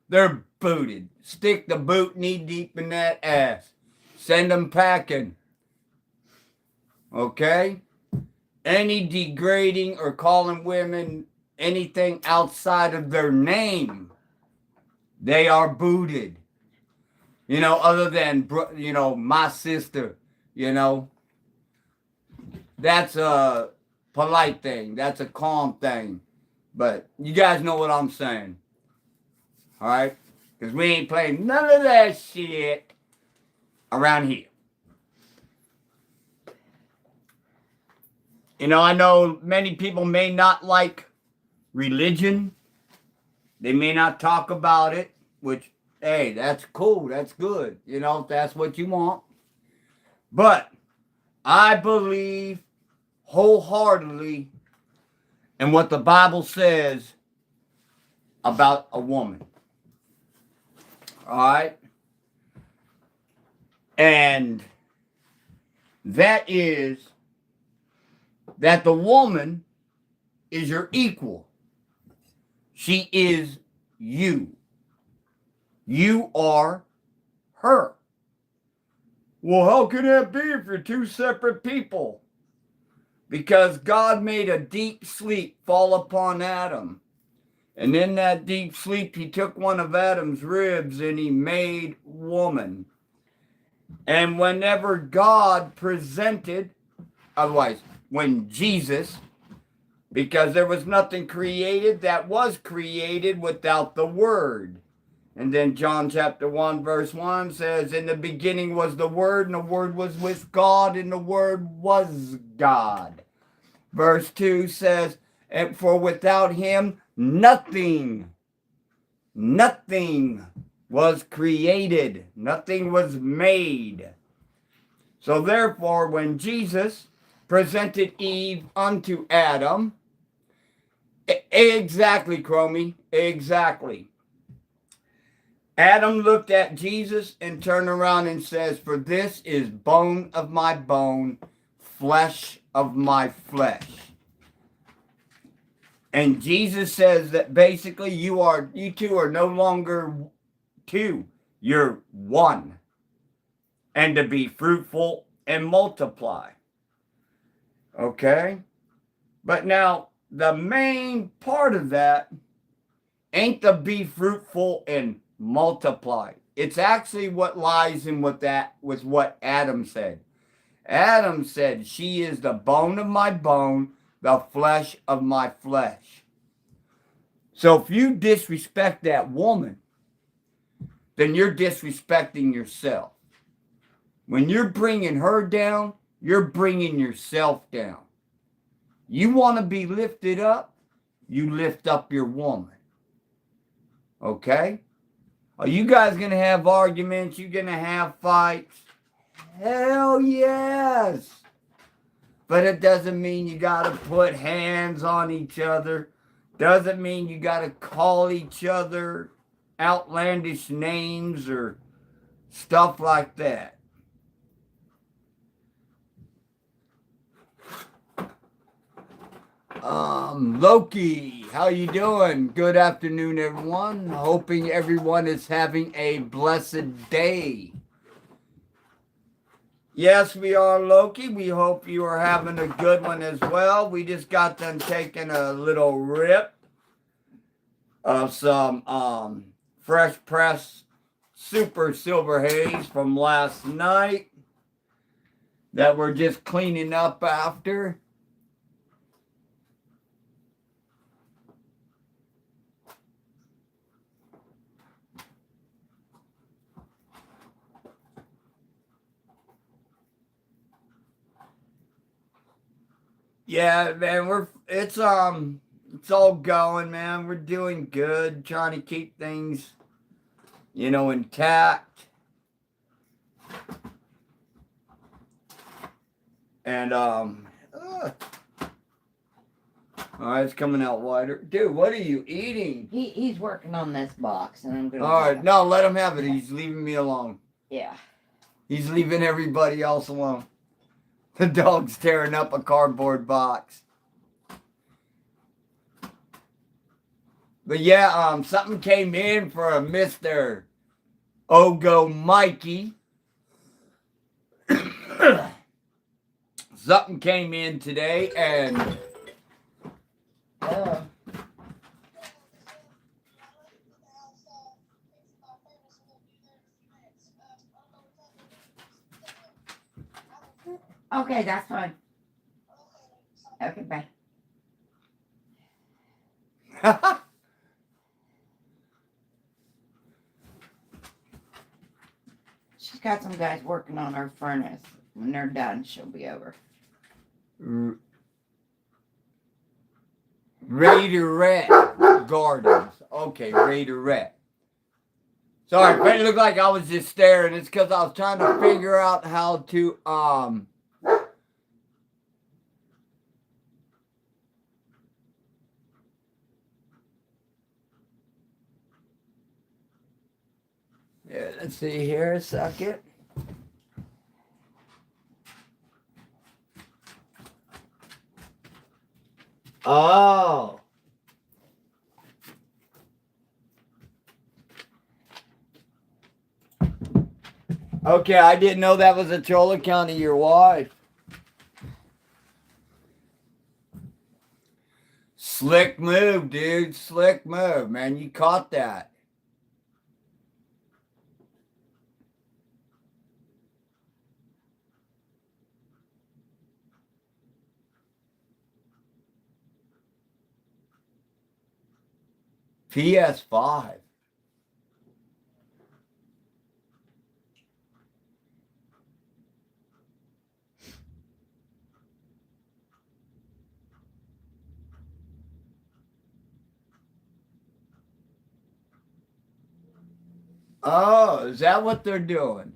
they're booted. Stick the boot knee deep in that ass. Send them packing. Okay? Any degrading or calling women anything outside of their name, they are booted. You know, other than, you know, my sister, you know. That's a polite thing. That's a calm thing. But you guys know what I'm saying. All right? Because we ain't playing none of that shit around here. You know, I know many people may not like religion. They may not talk about it, which, hey, that's cool. That's good. You know, if that's what you want. But I believe wholeheartedly in what the Bible says about a woman. All right? And that is that the woman is your equal. She is you. You are her. Well, how can that be if you're two separate people? Because God made a deep sleep fall upon Adam. And in that deep sleep, he took one of Adam's ribs and he made woman. And whenever God presented, otherwise, when Jesus, because there was nothing created that was created without the Word. And then John chapter 1 verse 1 says, in the beginning was the Word, and the Word was with God, and the Word was God. Verse 2 says, and for without him, nothing was created. Nothing was made. So therefore, when Jesus presented Eve unto Adam, exactly, Chromie, exactly. Adam looked at Jesus and turned around and says, for this is bone of my bone, flesh of my flesh. And Jesus says that basically you two are no longer two, you're one. And to be fruitful and multiply. Okay? But now, the main part of that ain't to be fruitful and multiply. It's actually what lies in what Adam said. Adam said, she is the bone of my bone, the flesh of my flesh. So if you disrespect that woman, then you're disrespecting yourself. When you're bringing her down, you're bringing yourself down. You want to be lifted up, you lift up your woman. Okay? Are you guys going to have arguments? You going to have fights? Hell yes. But it doesn't mean you got to put hands on each other. Doesn't mean you got to call each other outlandish names or stuff like that. Loki, how you doing? Good afternoon, everyone. Hoping everyone is having a blessed day. Yes, we are, Loki. We hope you are having a good one as well. We just got done taking a little rip of some fresh press super silver haze from last night that we're just cleaning up after. Yeah, man, it's all going, man. We're doing good, trying to keep things intact. And, it's coming out wider. Dude, what are you eating? He's working on this box, and I'm gonna. All right, no, let him have it. He's leaving me alone. Yeah. He's leaving everybody else alone. The dog's tearing up a cardboard box. But yeah, something came in for a Mr. Ogo Mikey. Something came in today and okay, that's fine. Okay, bye. She's got some guys working on her furnace. When they're done, she'll be over. Raiderette Gardens. Okay, Raiderette. Sorry, if it looked like I was just staring, it's because I was trying to figure out how to, yeah, let's see here a second. Oh. Okay, I didn't know that was a troll account of your wife. Slick move, dude. Slick move, man. You caught that. PS5. Oh, is that what they're doing?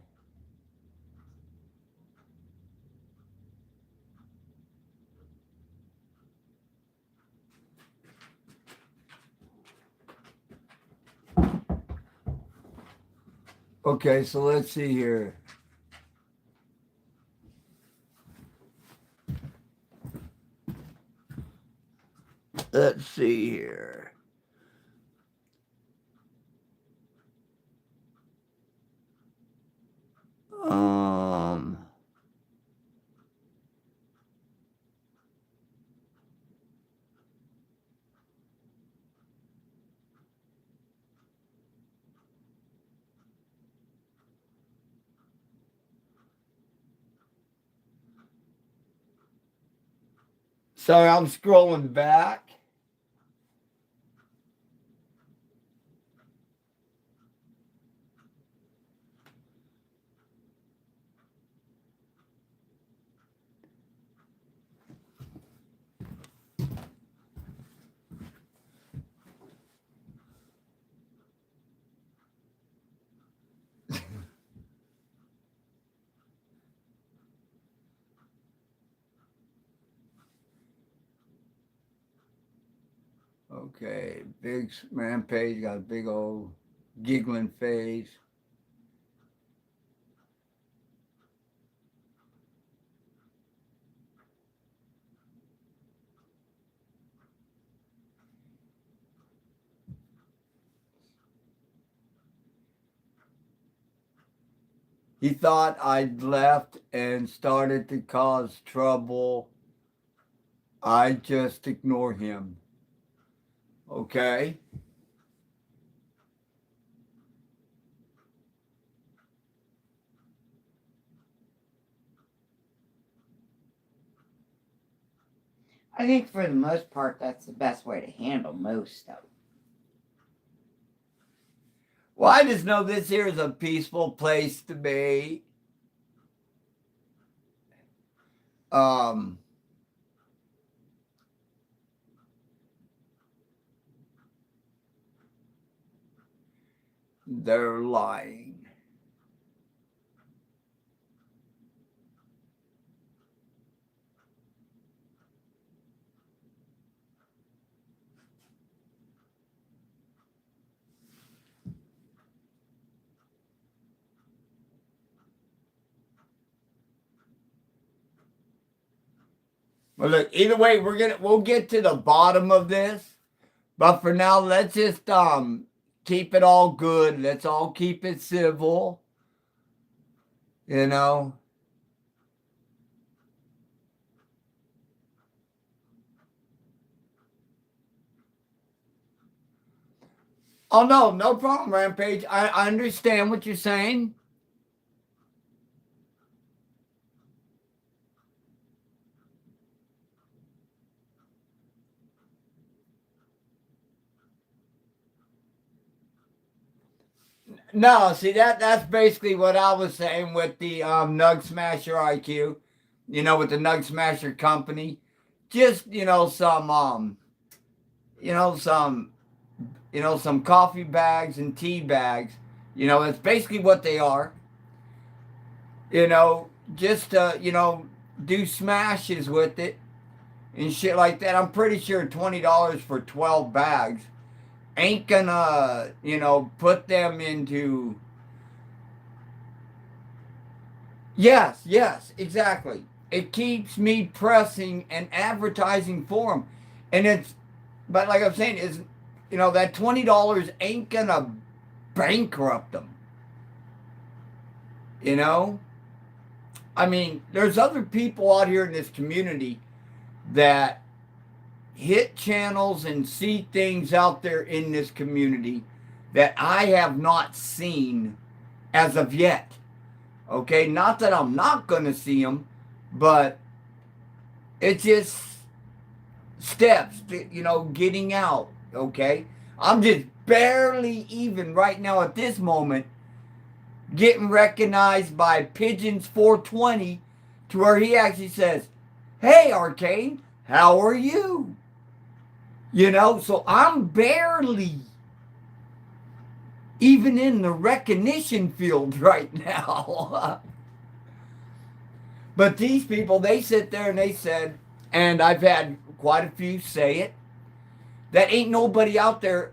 Okay, so let's see here. Let's see here. Sorry, I'm scrolling back. Okay, big rampage, got a big old giggling face. He thought I'd left and started to cause trouble. I just ignore him. Okay? I think for the most part, that's the best way to handle most stuff. Well, I just know this here is a peaceful place to be. they're lying. Well, look, either way, we'll get to the bottom of this. But for now, let's just keep it all good. Let's all keep it civil. You know. Oh no, no problem, Rampage. I understand what you're saying. No, see that's basically what I was saying with the Nug Smasher IQ, with the Nug Smasher company. Just, you know, some some coffee bags and tea bags. That's basically what they are. Just do smashes with it and shit like that. I'm pretty sure $20 for 12 bags ain't gonna, put them into. Yes, exactly. It keeps me pressing and advertising for them. But like I'm saying, that $20 ain't gonna bankrupt them. I mean, there's other people out here in this community that hit channels and see things out there in this community that I have not seen as of yet. Okay, not that I'm not going to see them, but it's just steps to, getting out. Okay, I'm just barely even right now at this moment getting recognized by Pigeons420 to where he actually says, "Hey, Arcane, how are you?" So I'm barely even in the recognition field right now. But these people, they sit there and they said, and I've had quite a few say it, that ain't nobody out there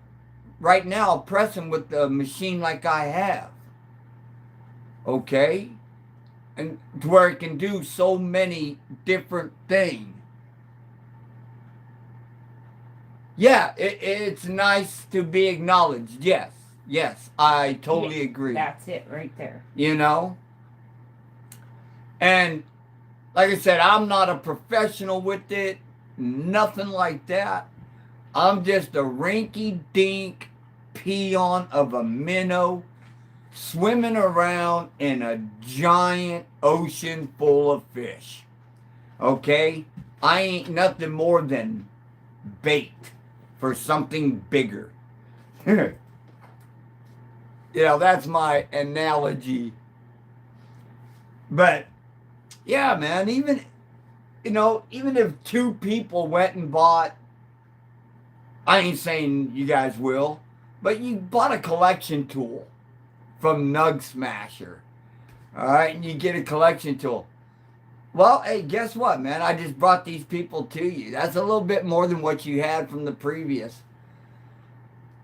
right now pressing with the machine like I have. Okay? And to where it can do so many different things. Yeah, it's nice to be acknowledged. Yes, I totally agree. That's it right there. And like I said, I'm not a professional with it, nothing like that. I'm just a rinky-dink peon of a minnow swimming around in a giant ocean full of fish. Okay? I ain't nothing more than bait for something bigger. That's my analogy. But yeah, man, even if two people went and bought, I ain't saying you guys will, but you bought a collection tool from Nug Smasher. All right, and you get a collection tool. Well, hey, guess what, man? I just brought these people to you. That's a little bit more than what you had from the previous.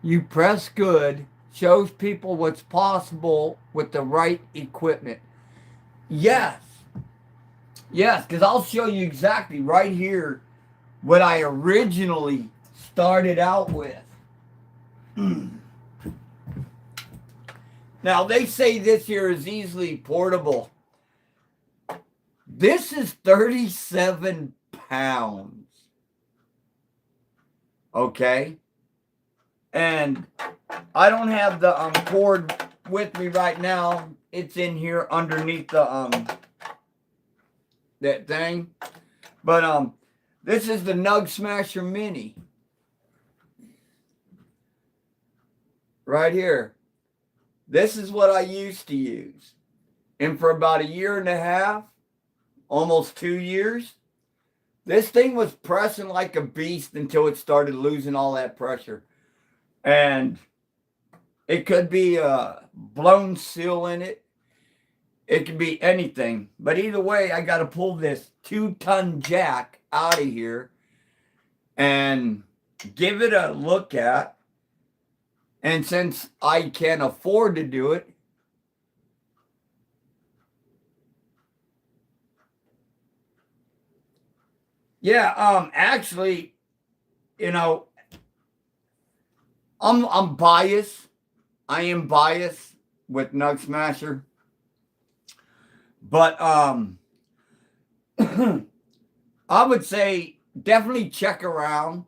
You press good, shows people what's possible with the right equipment. Yes, because I'll show you exactly right here what I originally started out with. Now, they say this here is easily portable. This is 37 pounds. Okay? And I don't have the cord with me right now. It's in here underneath the that thing. But this is the Nug Smasher Mini. Right here. This is what I used to use. And for about 1.5 years, almost 2 years, this thing was pressing like a beast until it started losing all that pressure. And It could be a blown seal in it. It could be anything. But either way, I got to pull this 2-ton jack out of here and give it a look at. And since I can afford to do it, yeah, actually, you know, I'm biased. I am biased with Nug Smasher. But I would say definitely check around.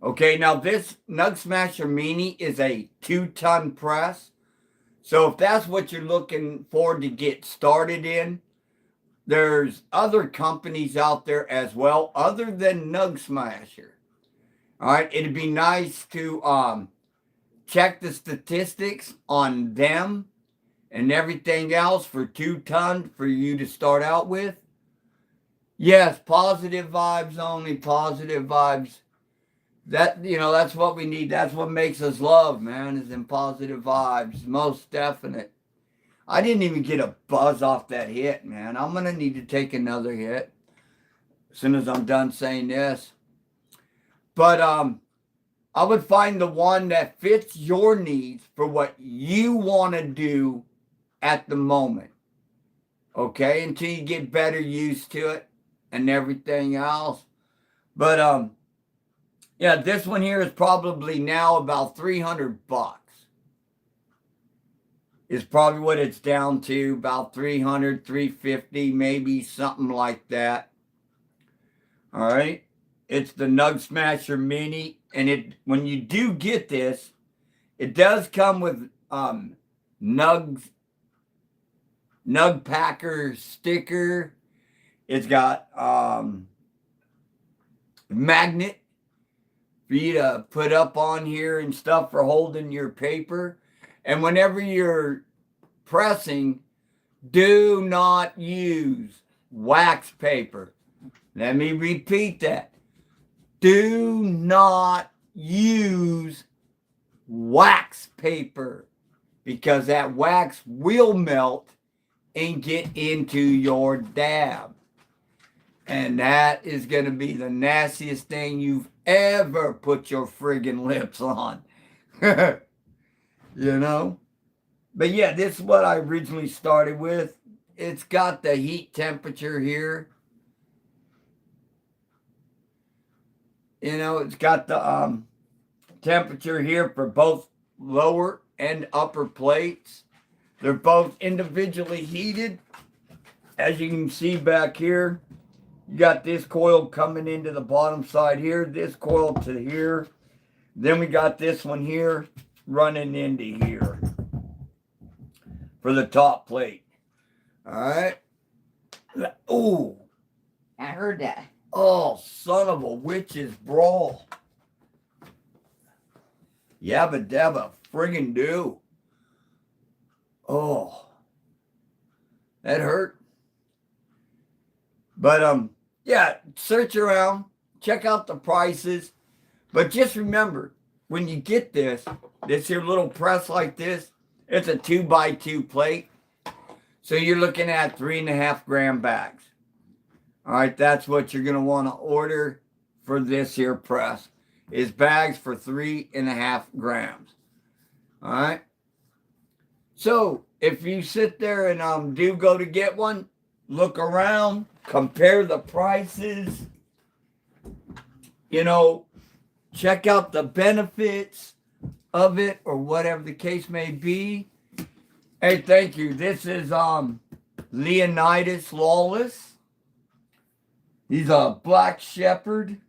Okay, now this Nug Smasher Mini is a 2-ton press. So if that's what you're looking for to get started in, there's other companies out there as well, other than Nug Smasher. All right, it'd be nice to check the statistics on them and everything else for 2-ton for you to start out with. Yes, positive vibes only, positive vibes. That, that's what we need. That's what makes us love, man, is in positive vibes. Most definite. I didn't even get a buzz off that hit, man. I'm going to need to take another hit as soon as I'm done saying this. But I would find the one that fits your needs for what you want to do at the moment. Okay? Until you get better used to it and everything else. But yeah, this one here is probably now about $300. Is probably what it's down to, about 300, 350, maybe something like that. All right. It's the Nug Smasher Mini, and when you do get this, it does come with Nug Packer sticker. It's got magnet for you to put up on here and stuff for holding your paper. And whenever you're pressing, do not use wax paper. Let me repeat that. Do not use wax paper, because that wax will melt and get into your dab. And that is going to be the nastiest thing you've ever put your friggin' lips on. You know? But yeah, this is what I originally started with. It's got the heat temperature here. It's got the temperature here for both lower and upper plates. They're both individually heated. As you can see back here, you got this coil coming into the bottom side here, this coil to here. Then we got this one here running into here for the top plate. All right. Oh, I heard that. Oh, son of a witch's brawl. Yabba dabba friggin' do. Oh, that hurt. But yeah, search around, check out the prices. But just remember, when you get this here little press like this, it's a 2x2 plate. So you're looking at 3.5 gram bags. All right, that's what you're going to want to order for this here press, is bags for 3.5 grams. All right. So if you sit there and do go to get one, look around, compare the prices, check out the benefits of it or whatever the case may be. Hey, thank you. This is Leonidas Lawless. He's a black shepherd.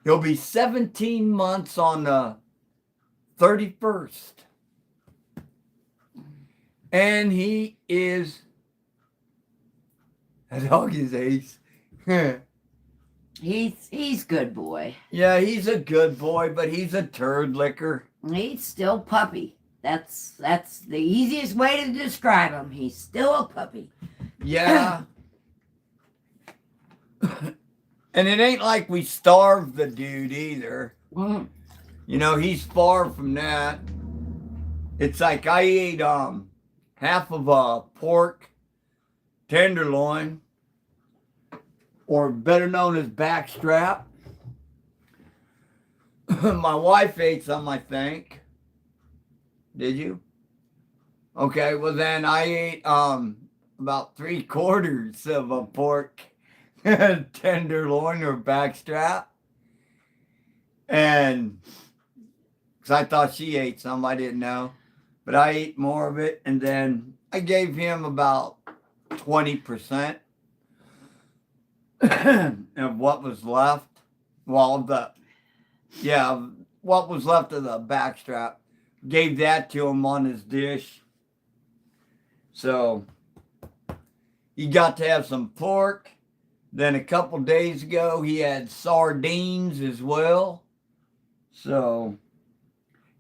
He'll be 17 months on the 31st. And that dog is ace. He's good boy. Yeah, he's a good boy, but he's a turd licker. He's still puppy. That's the easiest way to describe him. He's still a puppy. Yeah. And it ain't like we starved the dude either. Mm. He's far from that. It's like I ate half of a pork tenderloin, or better known as backstrap. My wife ate some, I think. Did you? Okay, well then I ate about 3/4 of a pork tenderloin or backstrap, and because I thought she ate some, I didn't know, but I ate more of it, and then I gave him about 20% of what was left. Well, what was left of the backstrap, gave that to him on his dish. So he got to have some pork. Then a couple days ago, he had sardines as well. So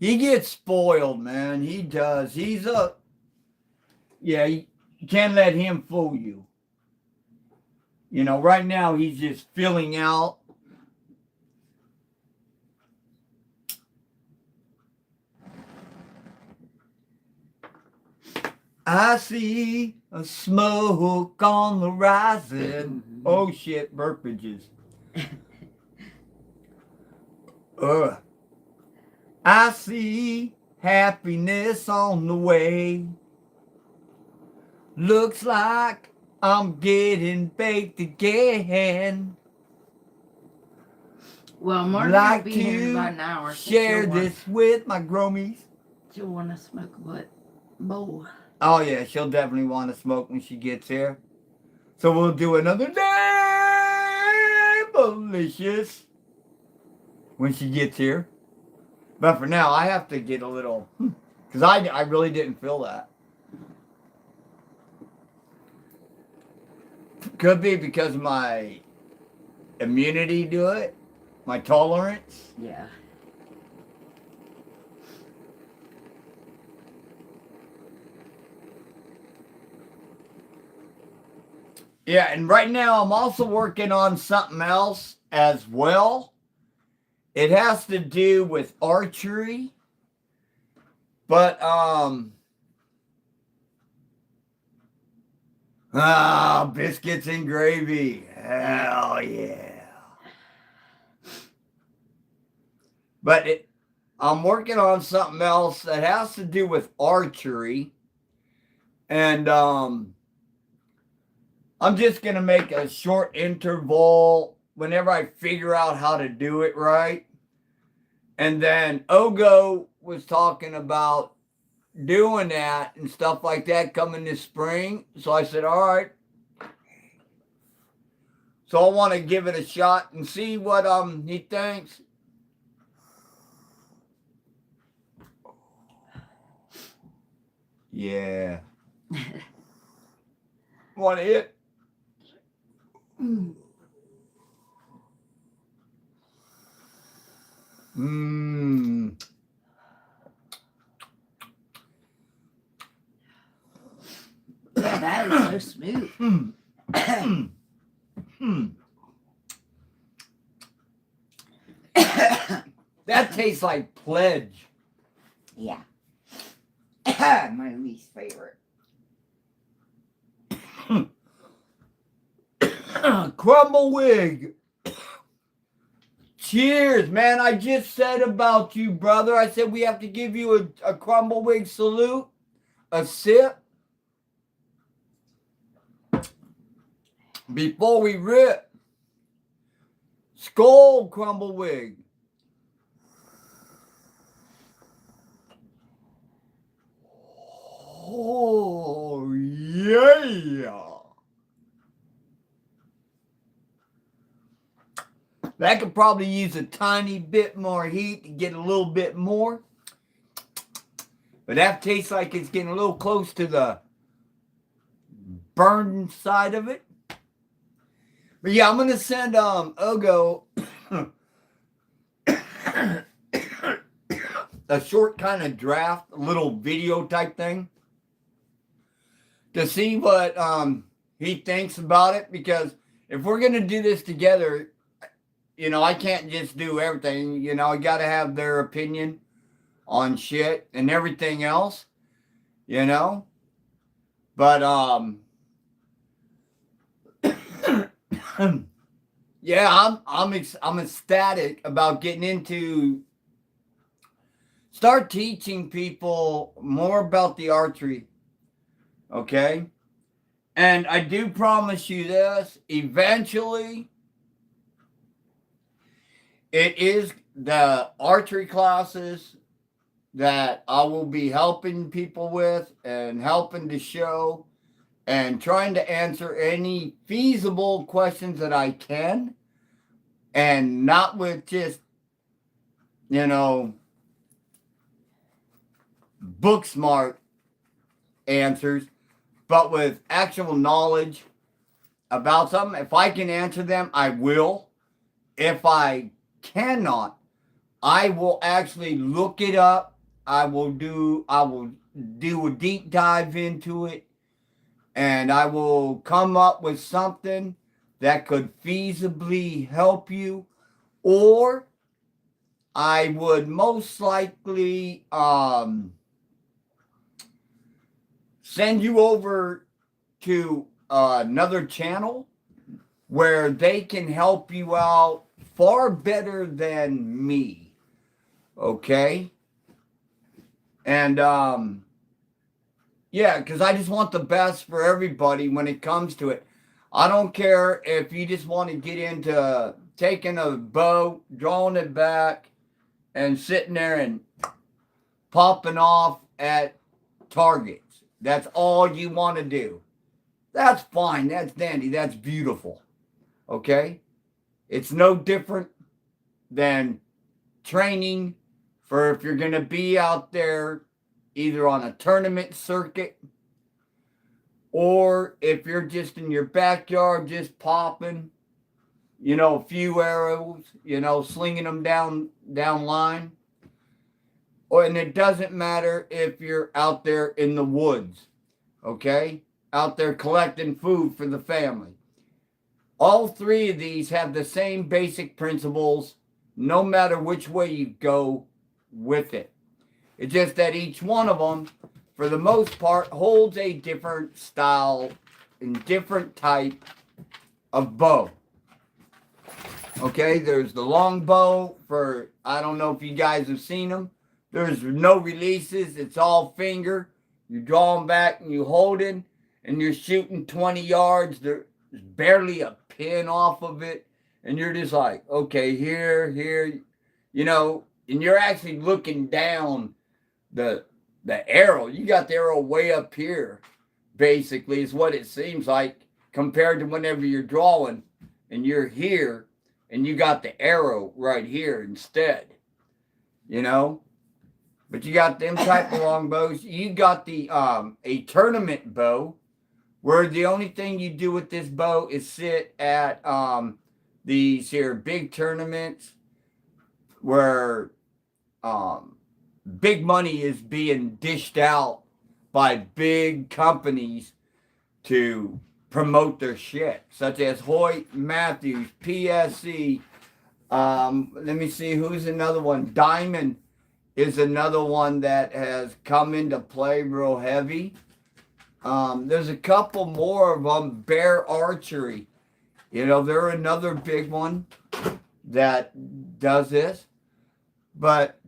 he gets spoiled, man. He does. You can't let him fool you. You know, right now he's just filling out. I see a smoke on the horizon. Oh shit, burpages. I see happiness on the way. Looks like I'm getting baked again. Well, Margaret Like will be here in to about an hour. share this with my gromies. She'll want to smoke a bowl. Oh yeah, she'll definitely want to smoke when she gets here. So we'll do another day delicious when she gets here. But for now, I have to get a little, because I really didn't feel that. Could be because of my immunity to it, my tolerance. Yeah. Yeah, and right now I'm also working on something else as well. It has to do with archery. But biscuits and gravy. Hell yeah. But I'm working on something else that has to do with archery. And I'm just going to make a short interval whenever I figure out how to do it right. And then Ogo was talking about doing that and stuff like that coming this spring. So I said, all right. So I want to give it a shot and see what he thinks. Yeah. Want to hit? Yeah, that is so smooth. That tastes like Pledge. Yeah. My least favorite. Crumblewig. Cheers, man. I just said about you, brother. I said we have to give you a Crumblewig salute. A sip. Before we rip. Skull, Crumblewig. Oh, yeah. That could probably use a tiny bit more heat to get a little bit more. But that tastes like it's getting a little close to the burned side of it. But yeah, I'm going to send Ogo a short kind of draft, a little video type thing to see what he thinks about it. Because if we're going to do this together, you know, I can't just do everything. You know, I got to have their opinion on shit and everything else, you know. But yeah, I'm ecstatic about getting into start teaching people more about the archery. Okay. And I do promise you this, eventually it is the archery classes that I will be helping people with and helping to show and trying to answer any feasible questions that I can, and not with just, you know, book smart answers, but with actual knowledge about something. If I can answer them, I will. If I cannot, I will actually look it up. I will do a deep dive into it, and I will come up with something that could feasibly help you, or I would most likely send you over to another channel where they can help you out far better than me. Okay? And yeah, because I just want the best for everybody when it comes to it. I don't care if you just want to get into taking a bow, drawing it back, and sitting there and popping off at targets. That's all you want to do. That's fine. That's dandy. That's beautiful. Okay? It's no different than training for if you're going to be out there either on a tournament circuit or if you're just in your backyard just popping, you know, a few arrows, you know, slinging them down line. Or, and it doesn't matter if you're out there in the woods, okay? Out there collecting food for the family. All three of these have the same basic principles, no matter which way you go with it. It's just that each one of them, for the most part, holds a different style and different type of bow. Okay, there's the long bow for, I don't know if you guys have seen them. There's no releases. It's all finger. You draw them back and you hold it, and you're shooting 20 yards. There's barely a pin off of it. And you're just like, okay, here, you know, and you're actually looking down the arrow. You got the arrow way up here, basically, is what it seems like, compared to whenever you're drawing and you're here and you got the arrow right here instead, you know. But you got them type of long bows. You got the a tournament bow, where the only thing you do with this bow is sit at these here big tournaments where big money is being dished out by big companies to promote their shit, such as Hoyt, Matthews, PSC. Let me see, who's another one? Diamond is another one that has come into play real heavy. There's a couple more of them. Bear Archery, you know, they're another big one that does this. But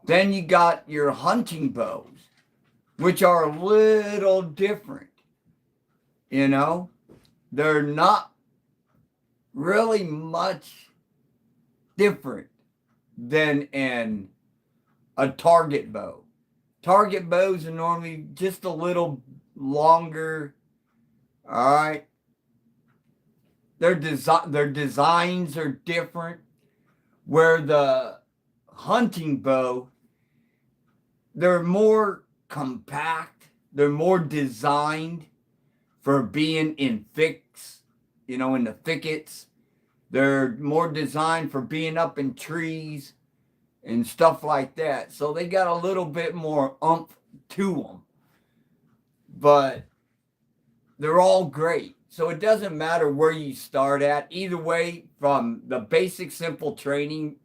then you got your hunting bows, which are a little different. You know, they're not really much different than a target bow. Target bows are normally just a little longer. All right. Their designs are different. Where the hunting bow, they're more compact. They're more designed for being in you know, in the thickets. They're more designed for being up in trees and stuff like that. So they got a little bit more oomph to them. But they're all great. So it doesn't matter where you start at. Either way, from the basic simple training,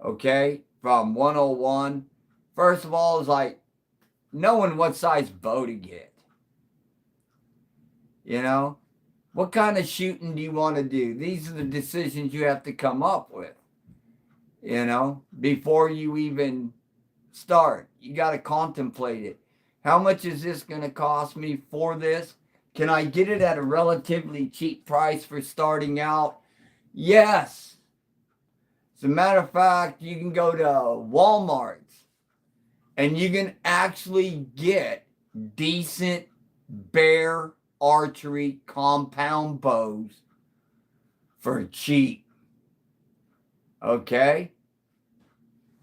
okay, from 101. First of all, is like knowing what size bow to get. You know, what kind of shooting do you want to do? These are the decisions you have to come up with. You know, before you even start, you got to contemplate it. How much is this going to cost me for this? Can I get it at a relatively cheap price for starting out? Yes. As a matter of fact, you can go to Walmart's and you can actually get decent bear archery compound bows for cheap. Okay?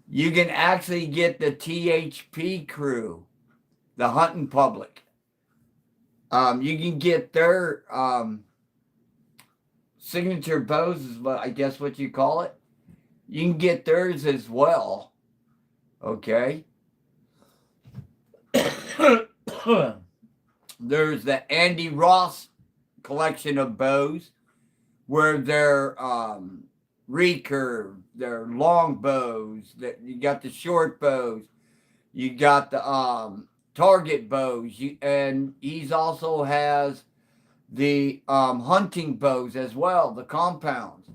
You can actually get the THP crew, the hunting public. You can get their signature bows is what I guess what you call it. You can get theirs as well. Okay. There's the Andy Ross collection of bows where they're recurve, they're long bows, that you got the short bows, you got the target bows, and he's also has the hunting bows as well, the compounds.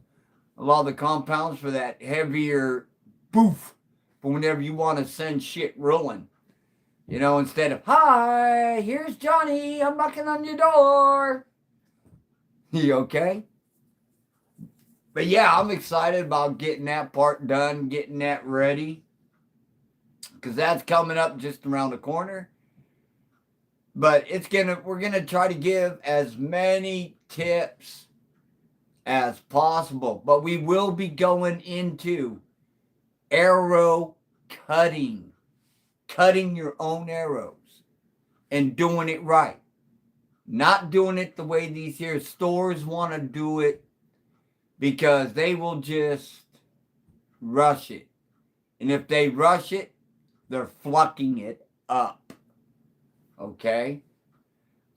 A lot of the compounds for that heavier boof for whenever you want to send shit rolling. You know, instead of, hi, here's Johnny, I'm knocking on your door. You okay? But yeah, I'm excited about getting that part done, getting that ready. Because that's coming up just around the corner. But we're gonna try to give as many tips as possible. But we will be going into arrow cutting your own arrows and doing it right. Not doing it the way these here stores want to do it, because they will just rush it. And if they rush it, they're flucking it up. Okay?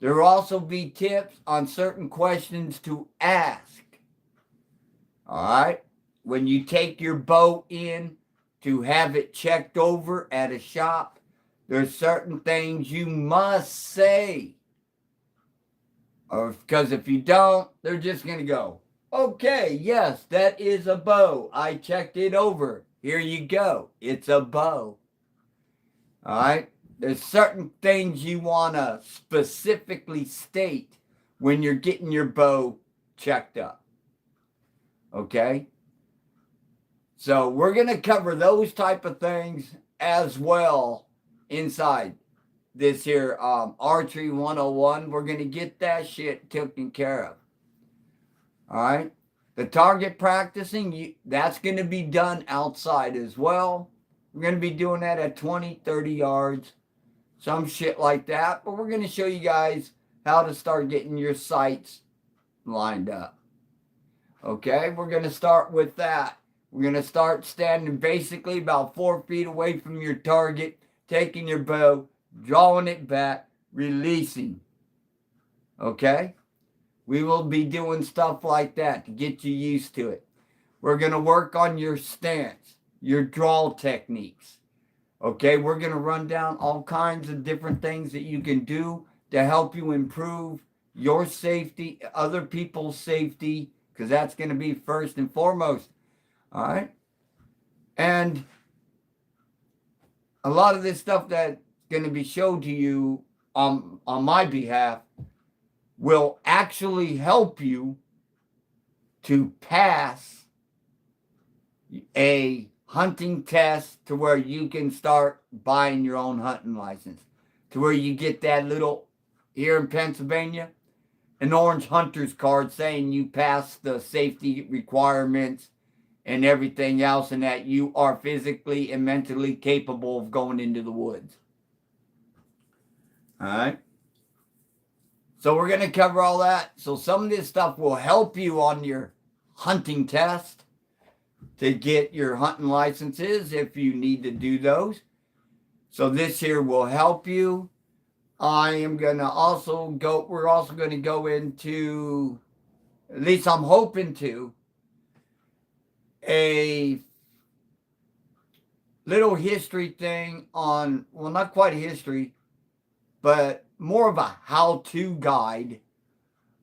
There will also be tips on certain questions to ask. Alright? When you take your bow in to have it checked over at a shop, there's certain things you must say. Or because if you don't, they're just going to go, okay, yes, that is a bow. I checked it over. Here you go. It's a bow. All right? There's certain things you want to specifically state when you're getting your bow checked up. Okay? So we're going to cover those type of things as well inside this here Archery 101. We're going to get that shit taken care of. All right? The target practicing, that's going to be done outside as well. We're going to be doing that at 20, 30 yards. Some shit like that. But we're going to show you guys how to start getting your sights lined up. Okay? We're going to start with that. We're going to start standing basically about 4 feet away from your target, taking your bow, drawing it back, releasing. Okay? We will be doing stuff like that to get you used to it. We're going to work on your stance, your draw techniques. Okay, we're going to run down all kinds of different things that you can do to help you improve your safety, other people's safety, because that's going to be first and foremost. All right? And a lot of this stuff that's going to be showed to you on my behalf will actually help you to pass a hunting test to where you can start buying your own hunting license, to where you get that little, here in Pennsylvania, an orange hunter's card saying you passed the safety requirements and everything else, and that you are physically and mentally capable of going into the woods. All right? So we're going to cover all that. So some of this stuff will help you on your hunting test to get your hunting licenses if you need to do those. So this here will help you. We're also going to go into, at least I'm hoping to, a little history thing on, well, not quite history, but more of a how-to guide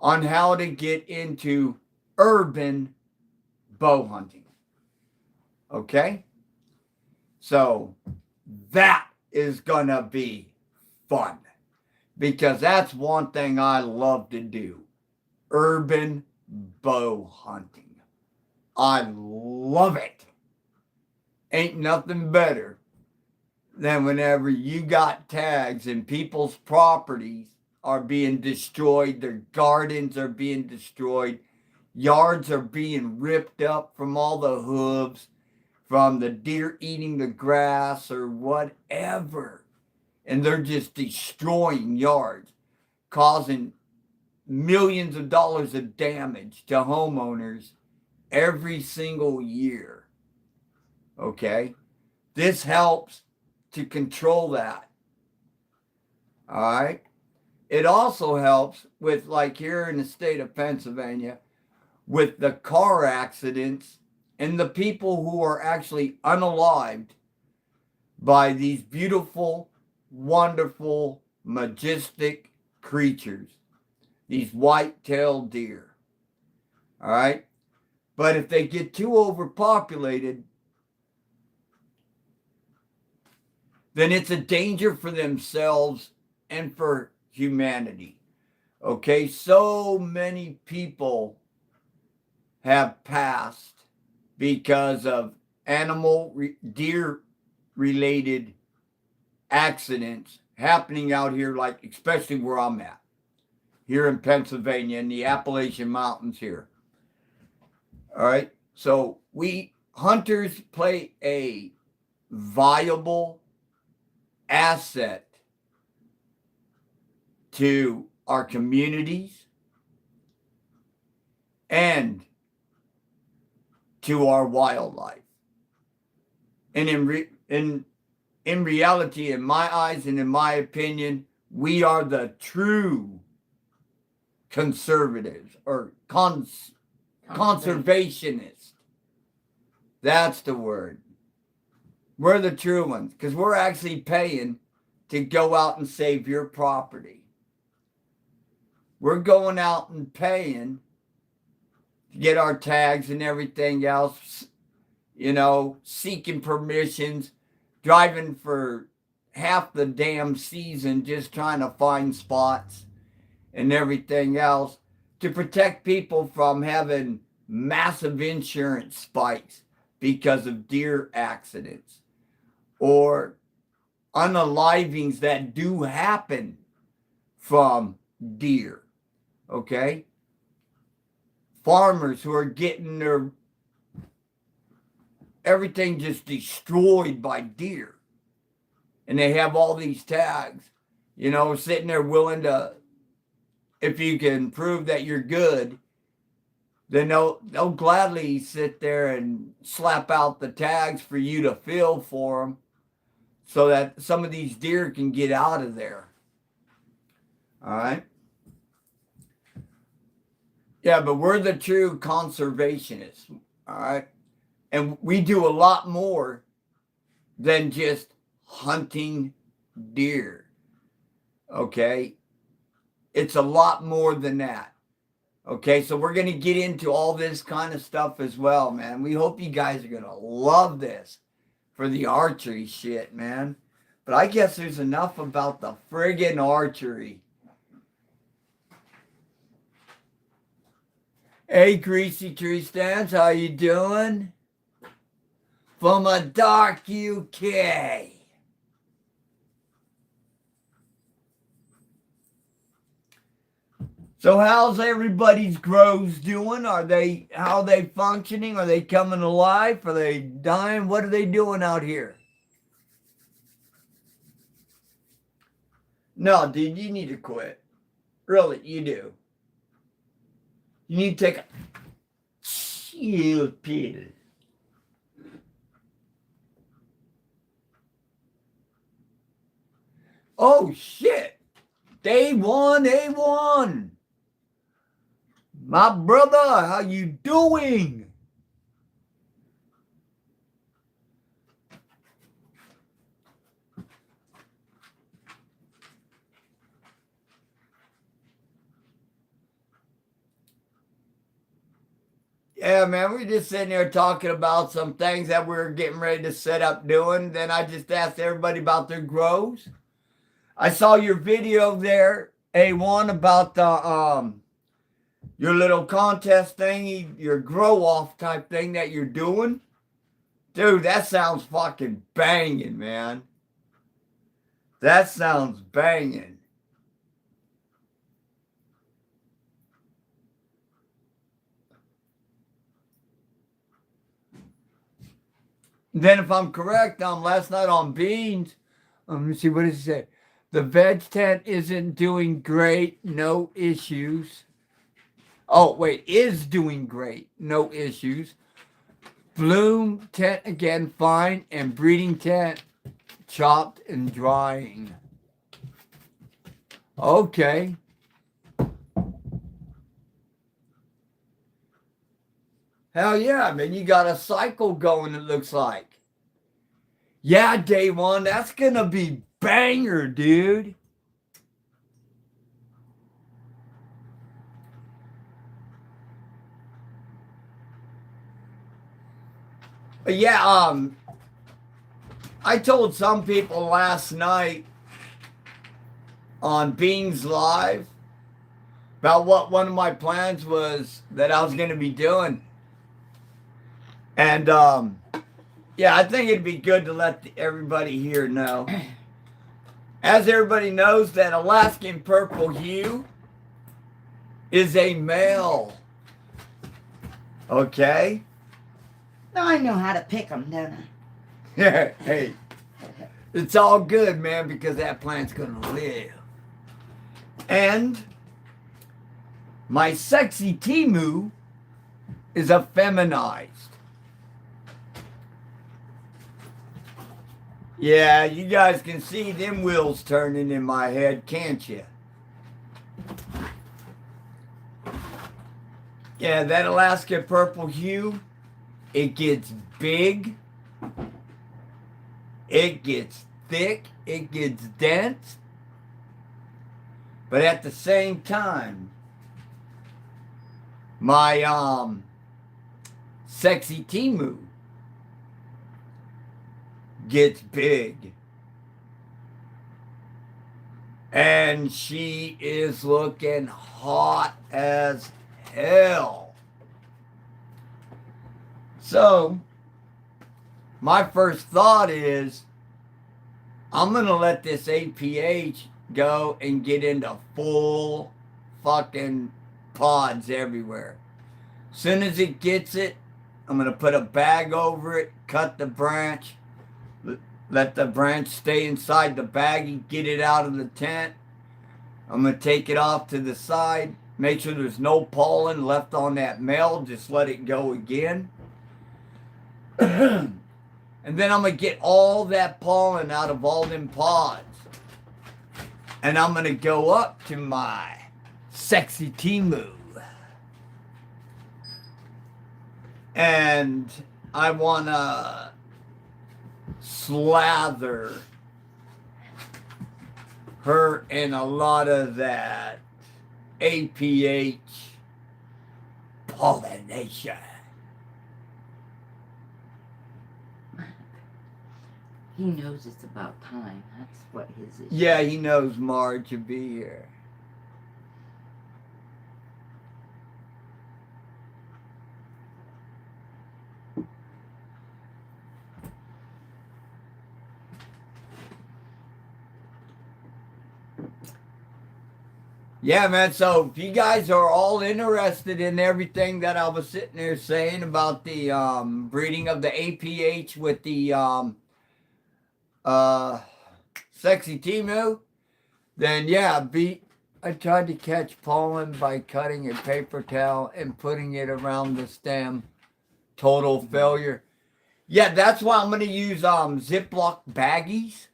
on how to get into urban bow hunting. Okay? So that is gonna be fun because that's one thing I love to do. Urban bow hunting. I love it. Ain't nothing better than whenever you got tags and people's properties are being destroyed, their gardens are being destroyed, yards are being ripped up from all the hooves, from the deer eating the grass or whatever. And they're just destroying yards, causing millions of dollars of damage to homeowners every single year. Okay? This helps to control that. All right? It also helps with, like here in the state of Pennsylvania, with the car accidents and the people who are actually unalived by these beautiful, wonderful, majestic creatures, these white-tailed deer. All right? But if they get too overpopulated, then it's a danger for themselves and for humanity. Okay, so many people have passed because of deer related accidents happening out here, like especially where I'm at, here in Pennsylvania in the Appalachian Mountains here. All right, so we hunters play a viable asset to our communities and to our wildlife. And in reality, in my eyes and in my opinion, we are the true conservatives or conservationists. That's the word. We're the true ones because we're actually paying to go out and save your property. We're going out and paying to get our tags and everything else, you know, seeking permissions, driving for half the damn season just trying to find spots and everything else to protect people from having massive insurance spikes because of deer accidents or unalivings that do happen from deer. Okay? Farmers who are getting their everything just destroyed by deer. And they have all these tags, you know, sitting there willing to, if you can prove that you're good, then they'll gladly sit there and slap out the tags for you to fill for them so that some of these deer can get out of there. All right? Yeah, but we're the true conservationists. All right? And we do a lot more than just hunting deer. Okay? It's a lot more than that. Okay, so we're going to get into all this kind of stuff as well, man. We hope you guys are going to love this for the archery shit, man. But I guess there's enough about the friggin' archery. Hey, Greasy Tree Stands, how you doing? From a dark UK. So how's everybody's grows doing? How are they functioning? Are they coming alive? Are they dying? What are they doing out here? No, dude, you need to quit. Really, you do. You need to take a chill pill. Oh shit. A1. My brother, how you doing? Yeah, man, we were just sitting there talking about some things that we were getting ready to set up doing. Then I just asked everybody about their grows. I saw your video there, A1, about the your little contest thingy, your grow off type thing that you're doing. Dude, that sounds fucking banging, man. That sounds banging. Then, if I'm correct, last night on Beans, let me see, what does it say? The veg tent isn't doing great, no issues. Oh, wait, is doing great, no issues. Bloom tent again, fine, and breeding tent chopped and drying. Okay. Hell yeah, man, you got a cycle going, it looks like. Yeah, day one, that's gonna be banger, dude. But yeah, I told some people last night on Beans Live about what one of my plans was that I was gonna be doing. And yeah, I think it'd be good to let everybody here know. As everybody knows, that Alaskan purple hue is a male. Okay? Now I know how to pick them, don't I? Yeah, hey. It's all good, man, because that plant's gonna live. And my sexy Timu is a feminized. Yeah, you guys can see them wheels turning in my head, can't you? Yeah, that Alaska purple hue, it gets big, it gets thick, it gets dense, but at the same time, my sexy Timu gets big. And she is looking hot as hell. So, my first thought is, I'm going to let this APH go and get into full fucking pods everywhere. Soon as it gets it, I'm going to put a bag over it, cut the branch, let the branch stay inside the baggie, get it out of the tent. I'm going to take it off to the side, make sure there's no pollen left on that male, just let it go again. And then I'm going to get all that pollen out of all them pods. And I'm going to go up to my sexy Timu. And I want to slather her in a lot of that APH pollination. He knows it's about time. That's what his is. Yeah, he knows Marge will be here. Yeah, man, so if you guys are all interested in everything that I was sitting there saying about the breeding of the APH with the sexy Timu, then yeah, I tried to catch pollen by cutting a paper towel and putting it around the stem. Total failure. Yeah, that's why I'm going to use Ziploc baggies.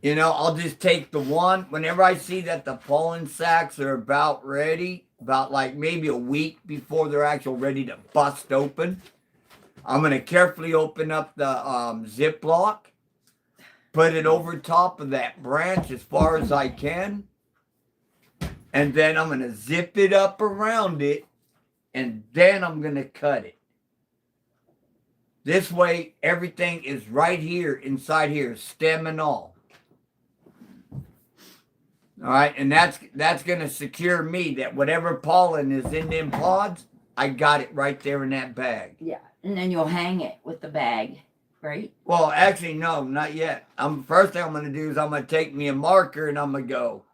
You know, I'll just take the one. Whenever I see that the pollen sacs are about ready, about like maybe a week before they're actually ready to bust open, I'm going to carefully open up the Ziploc, put it over top of that branch as far as I can, and then I'm going to zip it up around it and then I'm going to cut it. This way, everything is right here, inside here, stem and all. All right, and that's going to secure me that whatever pollen is in them pods, I got it right there in that bag. Yeah, and then you'll hang it with the bag, right? Well, actually, no, not yet. First thing I'm going to do is I'm going to take me a marker and I'm going to go,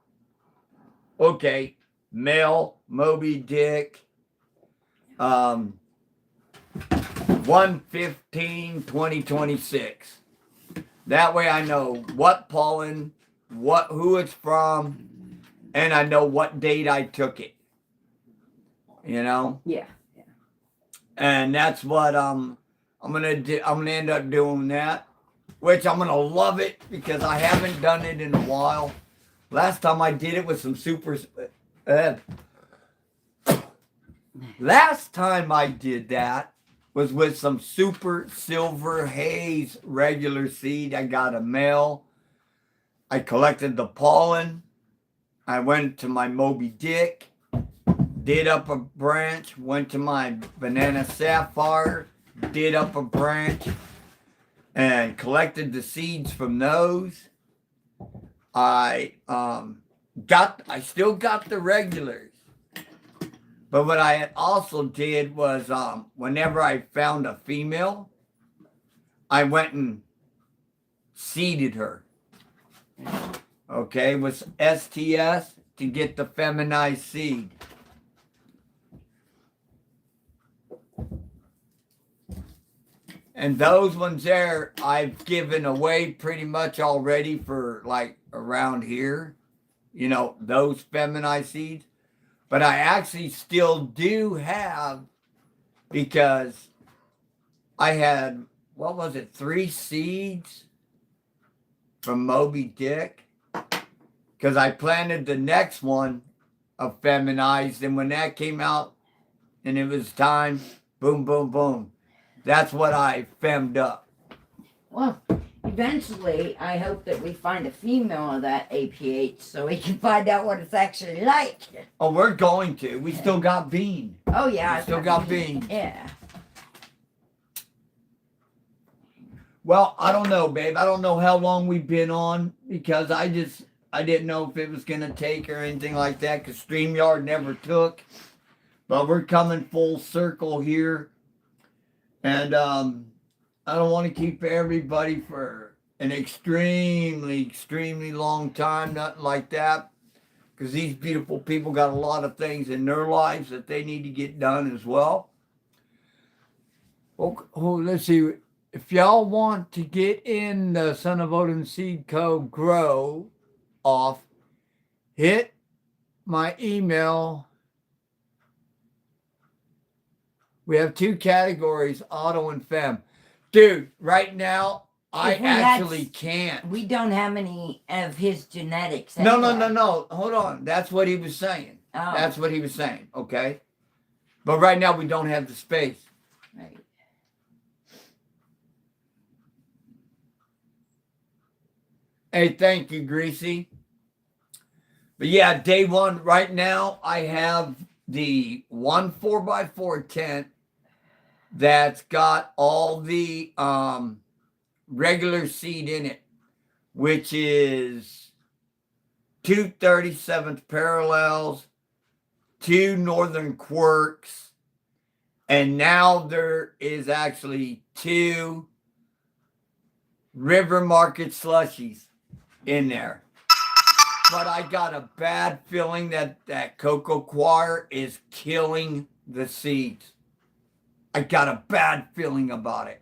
okay, Mel, Moby Dick, 1/15/2026. That way I know what pollen, who it's from, and I know what date I took it. You know? Yeah. And that's what I'm gonna do. I'm gonna end up doing that, which I'm gonna love it because I haven't done it in a while. Last time I did it with some super. Last time I did that was with some super silver haze regular seed. I got a male. I collected the pollen. I went to my Moby Dick, did up a branch, went to my banana sapphire, did up a branch, and collected the seeds from those. I still got the regulars. But what I also did was whenever I found a female, I went and seeded her. Okay, with STS to get the feminized seed. And those ones there, I've given away pretty much already for like around here. You know, those feminized seeds. But I actually still do have, because I had, 3 seeds from Moby Dick? Because I planted the next one of feminized, and when that came out and it was time, boom, boom, boom. That's what I femmed up. Well, eventually, I hope that we find a female of that APH so we can find out what it's actually like. Oh, we're going to. We still got Bean. Oh, yeah. We still got Bean. Yeah. Well, I don't know, babe. I don't know how long we've been on because I didn't know if it was going to take or anything like that because StreamYard never took. But we're coming full circle here. And I don't want to keep everybody for an extremely, extremely long time, nothing like that. Because these beautiful people got a lot of things in their lives that they need to get done as well. Oh, let's see. If y'all want to get in the Son of Odin Seed Co. Grow off, hit my email. We have 2 categories, auto and fem. Dude, right now, I actually can't. We don't have any of his genetics. No. Anyway. Hold on. That's what he was saying. Oh. That's what he was saying, okay? But right now, we don't have the space. Right. Hey, thank you, Greasy. But yeah, day one, right now, I have the 1 4x4 tent that's got all the regular seed in it, which is 2 37th parallels, 2 northern quirks, and now there is actually 2 river market slushies in there. But I got a bad feeling that Cocoa Choir is killing the seeds. I got a bad feeling about it.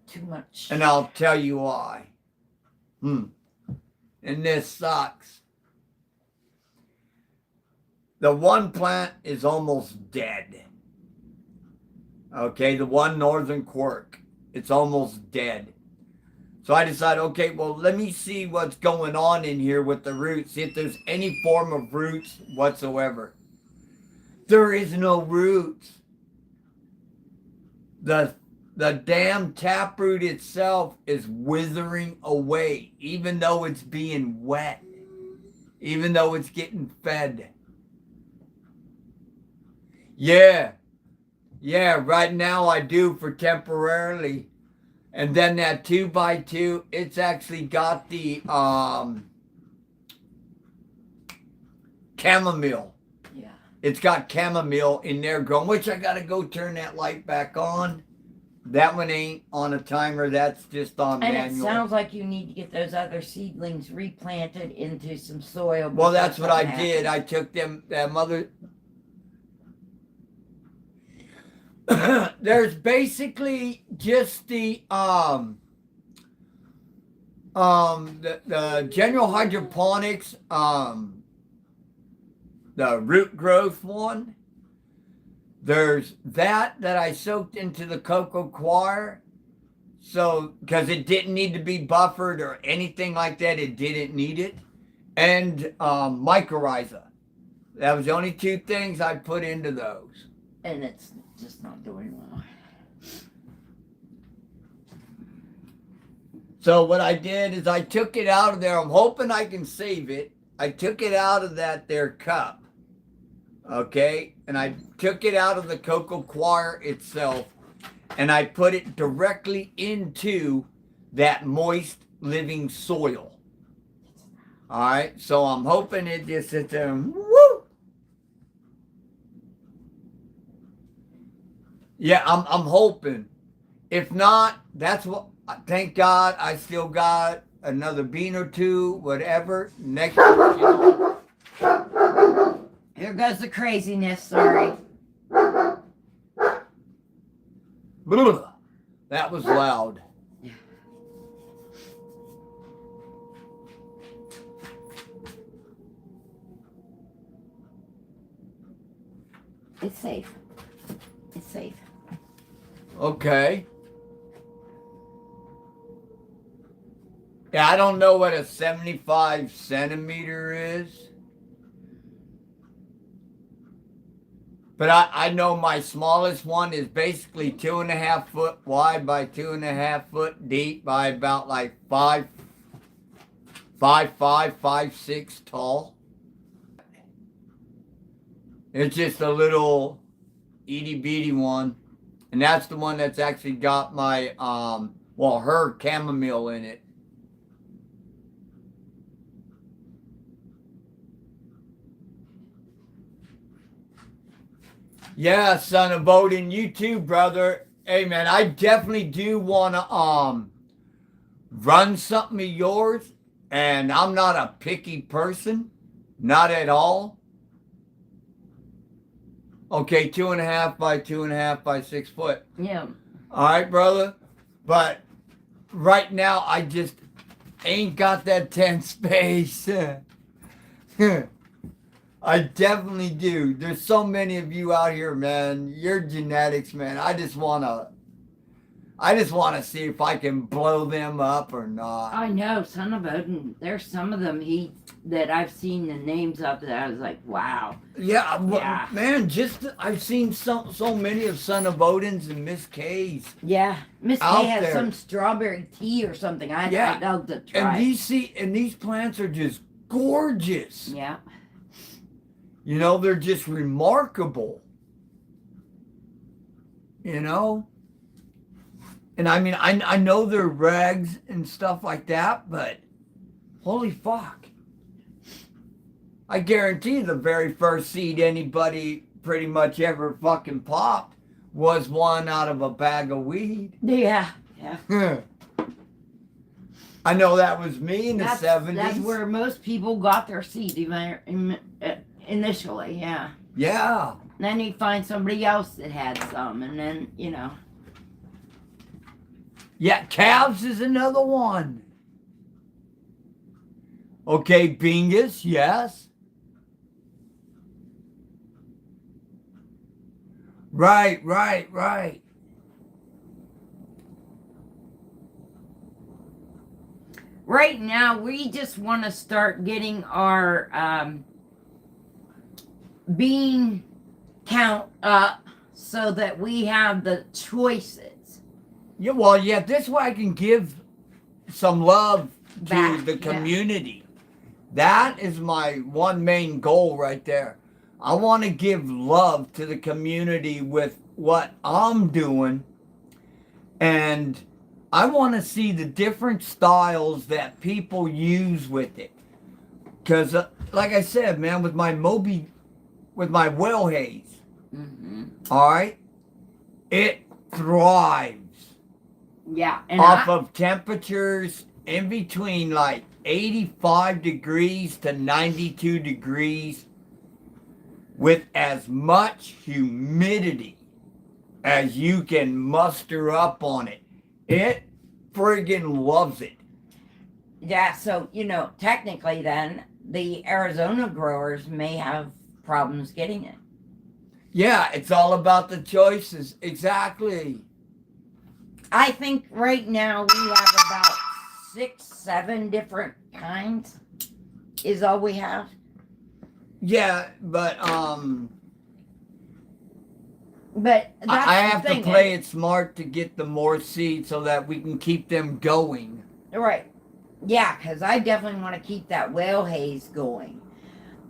Too much. And I'll tell you why. And this sucks. The one plant is almost dead. Okay, the one northern quirk. It's almost dead. So I decided, okay, well, let me see what's going on in here with the roots, see if there's any form of roots whatsoever. There is no roots. The damn taproot itself is withering away, even though it's being wet, even though it's getting fed. Yeah, Yeah, right now I do for temporarily. And then that 2x2, it's actually got the chamomile. Yeah. It's got chamomile in there growing, which I gotta go turn that light back on. That one ain't on a timer, that's just on And manual. it sounds like you need to get those other seedlings replanted into some soil. Well, that's before what I something did. happens. I took them, that mother. There's basically just the general hydroponics, the root growth one. There's that I soaked into the cocoa coir. So, because it didn't need to be buffered or anything like that, it didn't need it. And mycorrhiza. That was the only two things I put into those. And it's just not doing well. So what I did is I took it out of there. I'm hoping I can save it. I took it out of that there cup. Okay? And I took it out of the cocoa coir itself. And I put it directly into that moist living soil. All right? So I'm hoping it just sits there and woo! Yeah, I'm hoping. If not, that's what. Thank God I still got another bean or two, whatever. Next, Here goes the craziness. Sorry. That was loud. It's safe. It's safe. Okay. Yeah, I don't know what a 75 centimeter is. But I know my smallest one is basically 2.5 foot wide by 2.5 foot deep by about like 5'6" tall. It's just a little itty bitty one. And that's the one that's actually got my her chamomile in it. Yeah, son of Odin, you too, brother. Hey, man, I definitely do want to run something of yours, and I'm not a picky person, not at all. Okay, 2.5 by 2.5 by 6 foot. Yeah. All right, brother. But right now, I just ain't got that 10 space. I definitely do. There's so many of you out here, man. Your genetics, man. I just wanna see if I can blow them up or not. I know, son of Odin. There's some of them that I've seen the names of that I was like, wow. Yeah, Yeah. man. I've seen so many of Son of Odin's and Miss K's. Yeah, Miss K Out has there. some strawberry tea or something. I'd love to try. And these plants are just gorgeous. Yeah. You know, they're just remarkable. You know? And I mean, I know they're regs and stuff like that, but holy fuck. I guarantee the very first seed anybody pretty much ever fucking popped was one out of a bag of weed. Yeah. Yeah. I know that was me in the 70s. That's where most people got their seed, initially, yeah. Yeah. Then you find somebody else that had some, and then, you know. Yeah, calves is another one. Okay, Bingus, yes. Right. Right now, we just want to start getting our bean count up so that we have the choices. Yeah, well, yeah, this way I can give some love to Back, the yeah. community. That is my one main goal right there. I want to give love to the community with what I'm doing, and I want to see the different styles that people use with it. Because, like I said, man, with my well haze, all right, it thrives Yeah, and off of temperatures in between like 85 degrees to 92 degrees with as much humidity as you can muster up on it. It friggin' loves it. yeah, so technically then the Arizona growers may have problems getting it. Yeah, it's all about the choices. Exactly. I think right now we have about 6, 7 different kinds is all we have. Yeah, but But that's I the have thing. to play it smart to get the more seeds so that we can keep them going. Right. Yeah, because I definitely want to keep that whale haze going.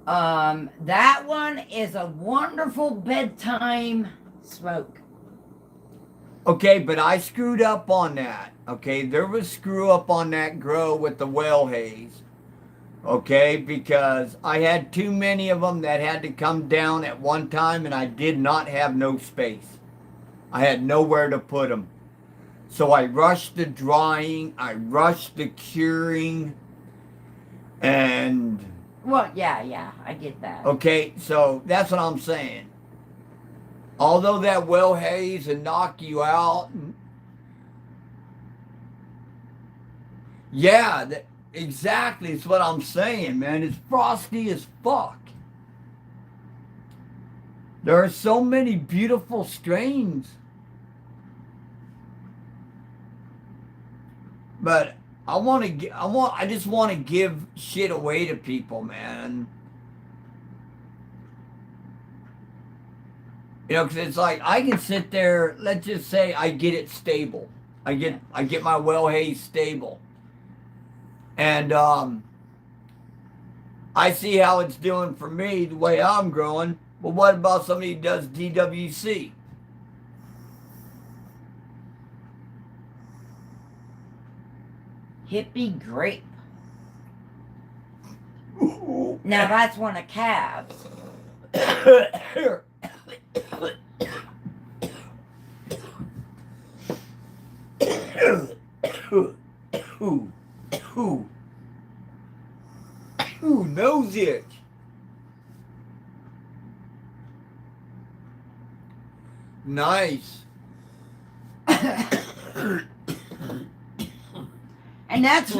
That one is a wonderful bedtime smoke. Okay, but I screwed up on that. Okay, there was screw up on that grow with the well haze. Okay, because I had too many of them that had to come down at one time and I did not have no space. I had nowhere to put them. So I rushed the drying, I rushed the curing, and... Well, yeah, I get that. Okay, so that's what I'm saying. Although that well haze and knock you out, yeah, exactly. It's what I'm saying, man. It's frosty as fuck. There are so many beautiful strains. But I just want to give shit away to people, man. Because it's like I can sit there. Let's just say I get it stable. I get my well haze stable, and I see how it's doing for me the way I'm growing. But what about somebody who does DWC? Hippie grape. Now that's one of calves. Ooh, nose itch. Nice. And that's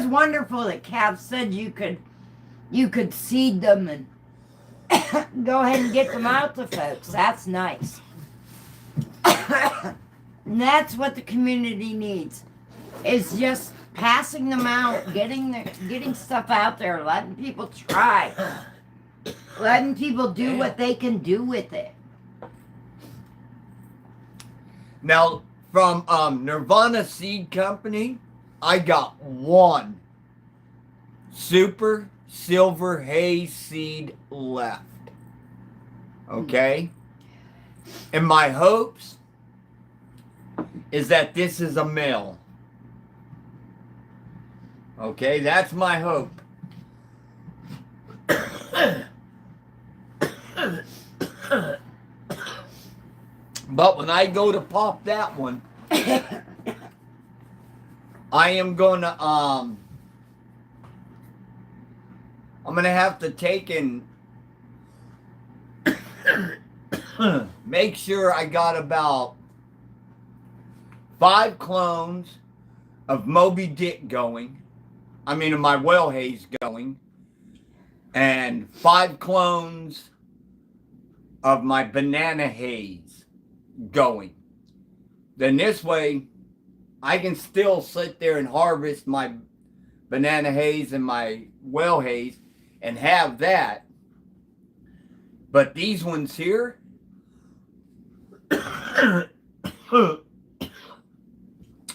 wonderful that Cav said you could seed them and go ahead and get them out to folks. That's nice. And that's what the community needs. Is just passing them out, getting stuff out there, letting people try. Letting people do what they can do with it. Now, from Nirvana Seed Company, I got one super silver haze seed left. Okay? And my hopes is that this is a male. Okay, that's my hope. But when I go to pop that one, I am gonna I'm gonna have to take and make sure I got about 5 clones of Moby Dick going. I mean, of my well haze going. And 5 clones of my banana haze going. Then this way, I can still sit there and harvest my banana haze and my well haze and have that. But these ones here,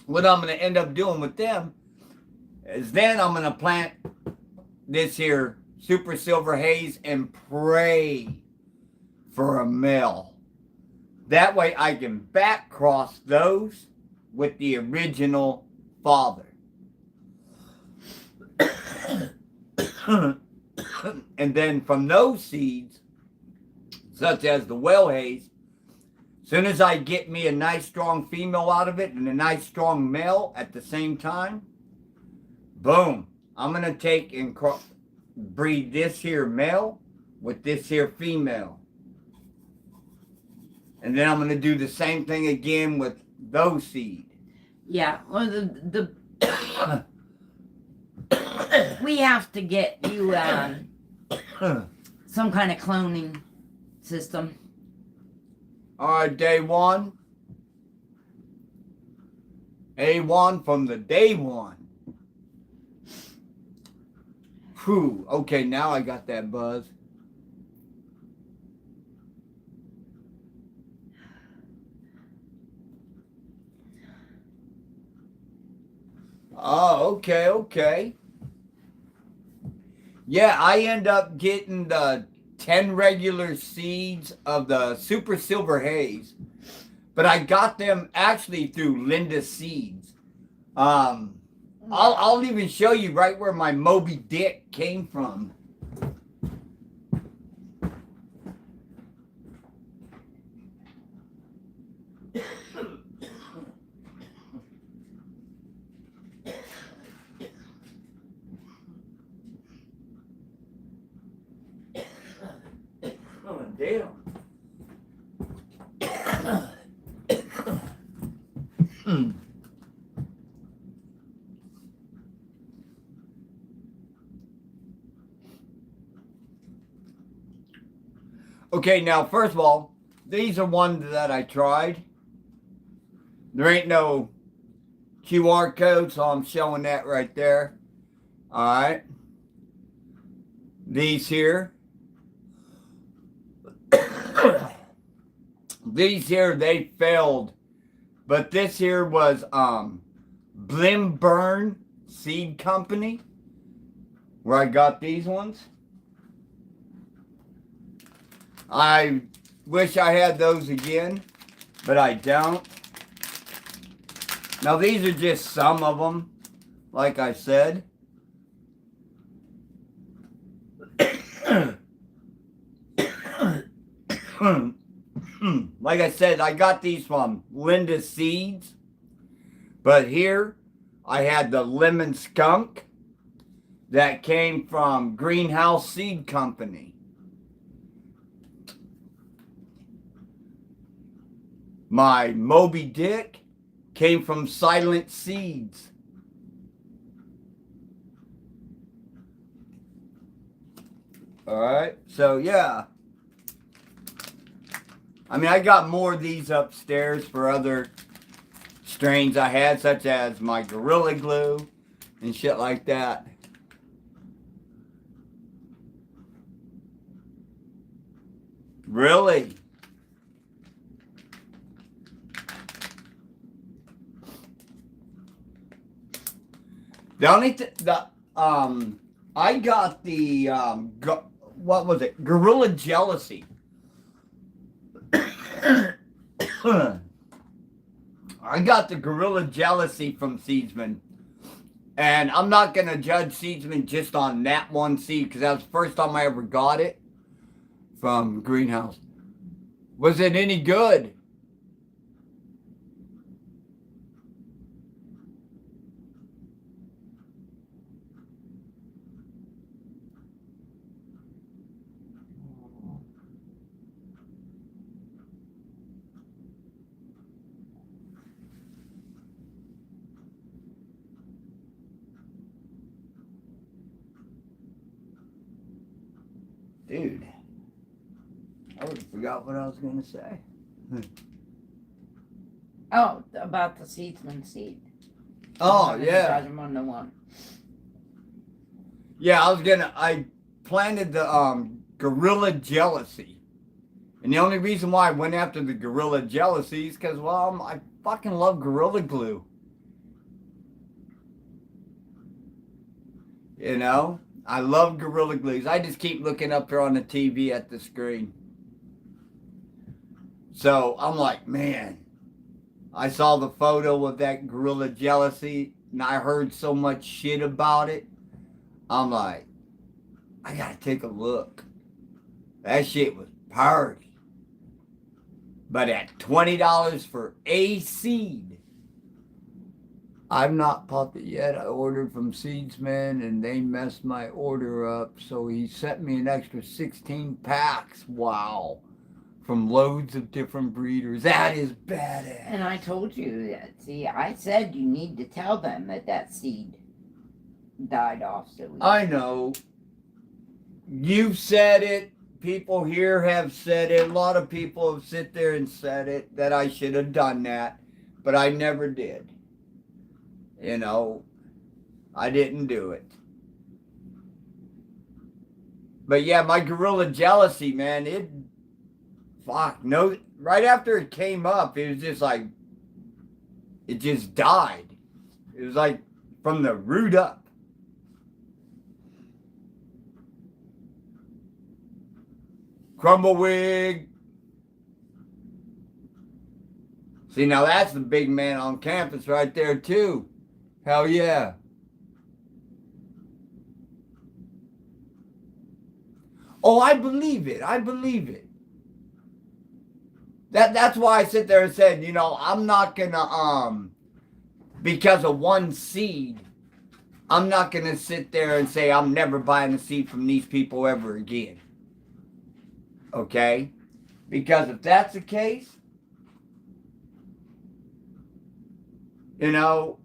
what I'm going to end up doing with them is then I'm going to plant this here super silver haze and pray for a male. That way I can back cross those with the original father. And then from those seeds, such as the well haze, as soon as I get me a nice strong female out of it and a nice strong male at the same time, boom, I'm going to take and breed this here male with this here female. And then I'm going to do the same thing again with those seed. Yeah, well, we have to get you some kind of cloning system. All right, day one. A1 from the day one. Whew. Okay, now I got that buzz. Oh, okay. Yeah, I end up getting the 10 regular seeds of the Super Silver Haze, but I got them actually through Linda Seeds. I'll even show you right where my Moby Dick came from. Oh, damn. Okay, now first of all, these are ones that I tried. There ain't no QR code, so I'm showing that right there. All right. These here. These here, they failed. But this here was Blimburn Seed Company, where I got these ones. I wish I had those again, but I don't. Now these are just some of them, like I said. Like I said, I got these from Linda Seeds. But here, I had the Lemon Skunk that came from Greenhouse Seed Company. My Moby Dick came from Silent Seeds. Alright, so yeah. I mean, I got more of these upstairs for other strains I had, such as my Gorilla Glue and shit like that. Really? The only I got the what was it? Gorilla Jealousy. I got the Gorilla Jealousy from Seedsman. And I'm not going to judge Seedsman just on that one seed, because that was the first time I ever got it from Greenhouse. Was it any good? Dude, I would have forgot what I was going to say. Oh, about the Seedsman seed. Oh, yeah. 2001. Yeah, I planted the Gorilla Jealousy. And the only reason why I went after the Gorilla Jealousy is because, well, I fucking love Gorilla Glue. You know? I love Gorilla Glues. I just keep looking up here on the TV at the screen. So I'm like, man, I saw the photo of that gorilla jealousy and I heard so much shit about it. I'm like, I gotta take a look. That shit was party. But at $20 for a seed, I've not popped it yet. I ordered from Seedsman and they messed my order up. So he sent me an extra 16 packs. Wow. From loads of different breeders. That is badass. And I told you that. See, I said you need to tell them that that seed died off. So I know. You've said it. People here have said it. A lot of people have sit there and said it, that I should have done that. But I never did. You know, I didn't do it. But yeah, my gorilla jealousy, man, no, right after it came up, it was just like, it just died. It was like from the root up. Crumbleweed. See, now that's the big man on campus right there, too. Hell yeah. Oh, I believe it. I believe it. That's why I sit there and said, you know, I'm not gonna because of one seed, I'm not gonna sit there and say I'm never buying a seed from these people ever again. Okay? Because if that's the case, you know,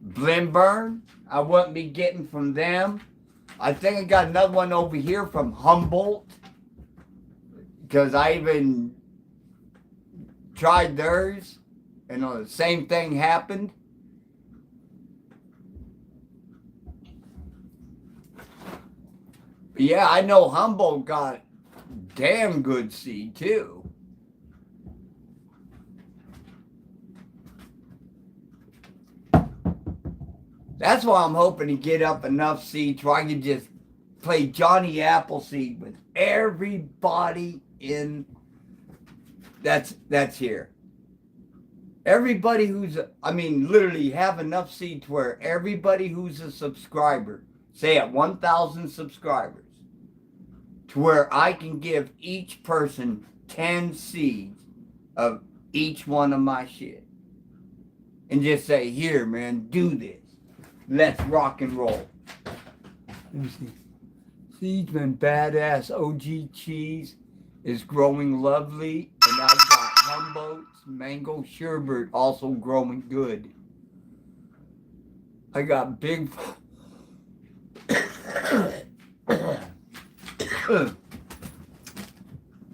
Blimburn, I wouldn't be getting from them. I think I got another one over here from Humboldt. Because I even tried theirs, and the same thing happened. But yeah, I know Humboldt got damn good seed too. That's why I'm hoping to get up enough seeds where I can just play Johnny Appleseed with everybody in that's here. Everybody who's, literally have enough seed to where everybody who's a subscriber, say at 1,000 subscribers, to where I can give each person 10 seeds of each one of my shit. And just say, here, man, do this. Let's rock and roll. Let me see. Seedsman Badass OG Cheese is growing lovely. And I've got Humboldt's Mango Sherbet also growing good. I got big...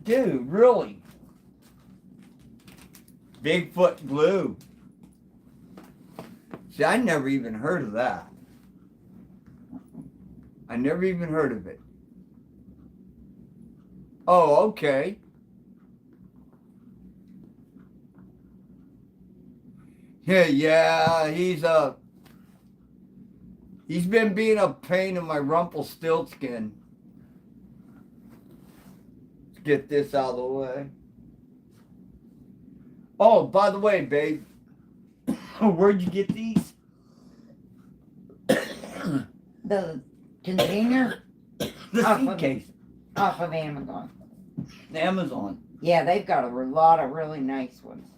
Dude, really? Bigfoot Blue. See, I never even heard of that. I never even heard of it. Oh, okay. Yeah, he's been being a pain in my Rumpelstiltskin. Let's get this out of the way. Oh, by the way, babe, where'd you get these? The container? The seed case. Off of Amazon. Amazon. Yeah, they've got a lot of really nice ones.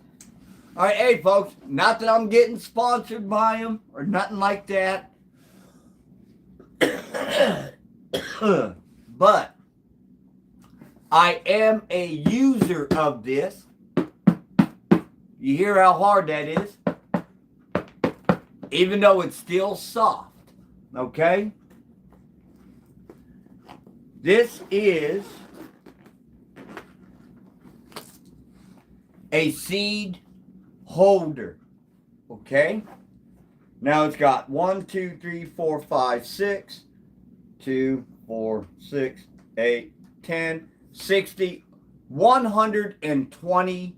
All right, hey, folks, not that I'm getting sponsored by them or nothing like that. But I am a user of this. You hear how hard that is? Even though it's still soft. Okay? This is a seed holder. Okay? Now it's got 1, 2, 3, 4, 5, 6, 2, 4, 6, 8, 10, 60, 120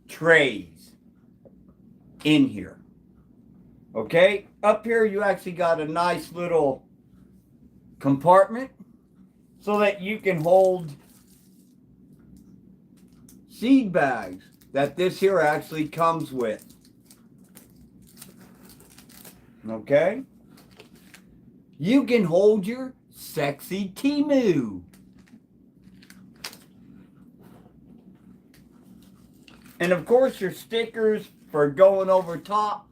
trays in here. Okay? Up here you actually got a nice little compartment so that you can hold seed bags that this here actually comes with. Okay? You can hold your sexy Timu. And of course your stickers for going over top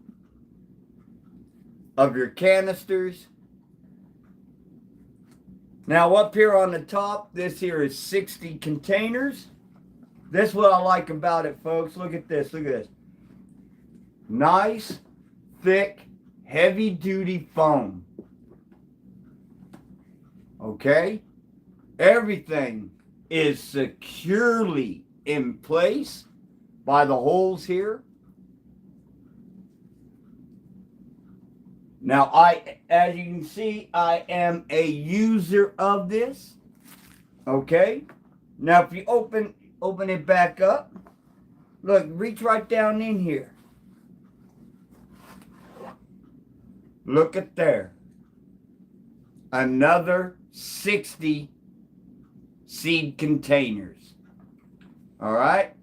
of your canisters. Now up here on the top, this here is 60 containers. This is what I like about it, folks. Look at this, look at this. Nice, thick, heavy duty foam. Okay? Everything is securely in place by the holes here. Now, as you can see, I am a user of this. Okay? Now, if you open it back up, look, reach right down in here. Look at there. Another 60 seed containers. All right?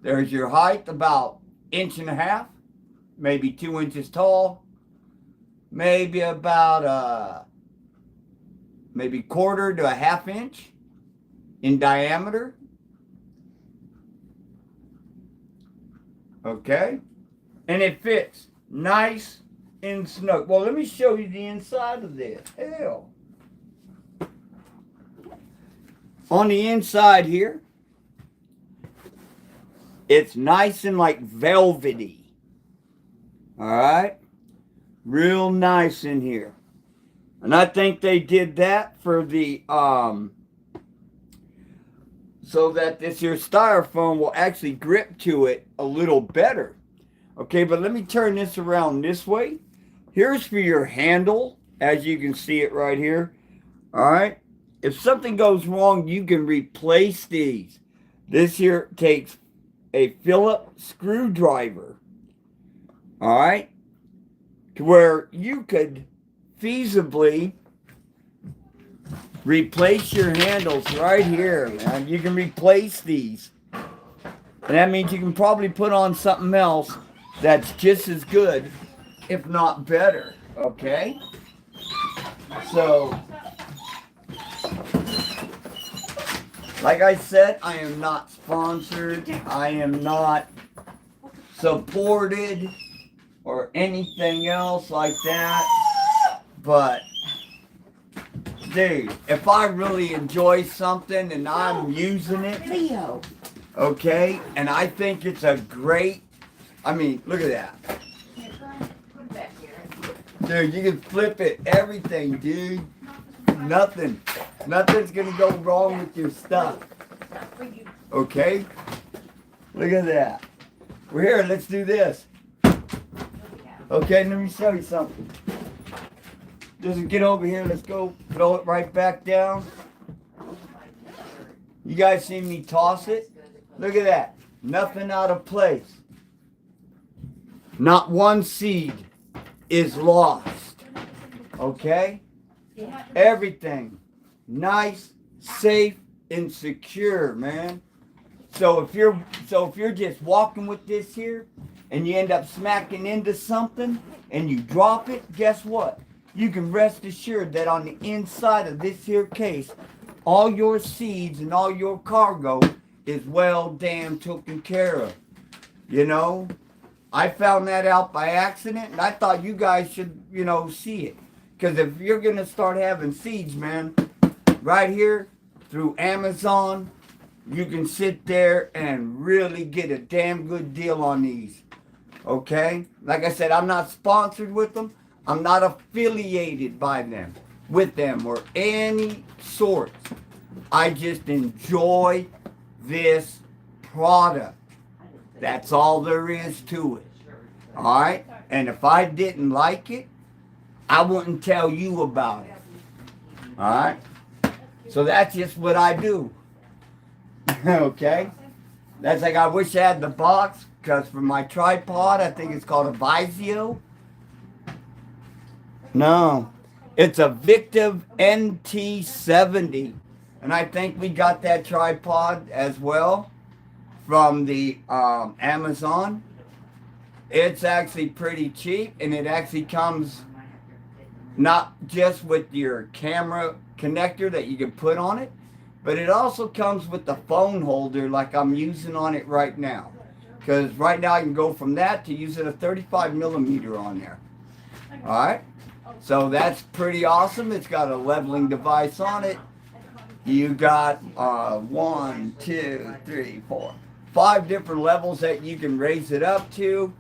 There's your height, about 1.5 inches, maybe 2 inches tall, maybe about maybe 1/4 to 1/2 inch in diameter. Okay? And it fits nice and snug. Well, let me show you the inside of this. Hell. On the inside here, it's nice and like velvety. All right? Real nice in here. And I think they did that for the so that this here styrofoam will actually grip to it a little better. Okay, but let me turn this around this way. Here's for your handle, as you can see it right here. All right? If something goes wrong, you can replace these. This here takes a Phillips screwdriver. All right? To where you could feasibly replace your handles right here, man. You can replace these. And that means you can probably put on something else that's just as good, if not better. Okay? So, like I said, I am not sponsored. I am not supported or anything else like that. But, dude, if I really enjoy something and I'm using it, okay, and I think it's a great, I mean, look at that. Dude, you can flip it, everything, dude. Nothing's gonna go wrong with your stuff. Okay? Look at that. We're here, let's do this. Okay, let me show you something. Just get over here, let's go throw it right back down. You guys see me toss it? Look at that. Nothing out of place. Not one seed is lost. Okay? Everything nice, safe, and secure, man. So if you're just walking with this here and you end up smacking into something and you drop it, guess what? You can rest assured that on the inside of this here case, all your seeds and all your cargo is well damn taken care of. You know? I found that out by accident, and I thought you guys should, see it. Because if you're going to start having seeds, man, right here through Amazon, you can sit there and really get a damn good deal on these. Okay? Like I said, I'm not sponsored with them. I'm not affiliated with them or any sort. I just enjoy this product. That's all there is to it. All right? And if I didn't like it, I wouldn't tell you about it. All right? So that's just what I do. Okay? That's like I wish I had the box, because for my tripod, I think it's called a Vizio. No. It's a Victiv NT70 And I think we got that tripod as well from the Amazon. It's actually pretty cheap, and it actually comes not just with your camera connector that you can put on it, but it also comes with the phone holder like I'm using on it right now. Because right now I can go from that to using a 35 millimeter on there. Alright? So that's pretty awesome. It's got a leveling device on it. You got 1, 2, 3, 4, 5 different levels that you can raise it up to.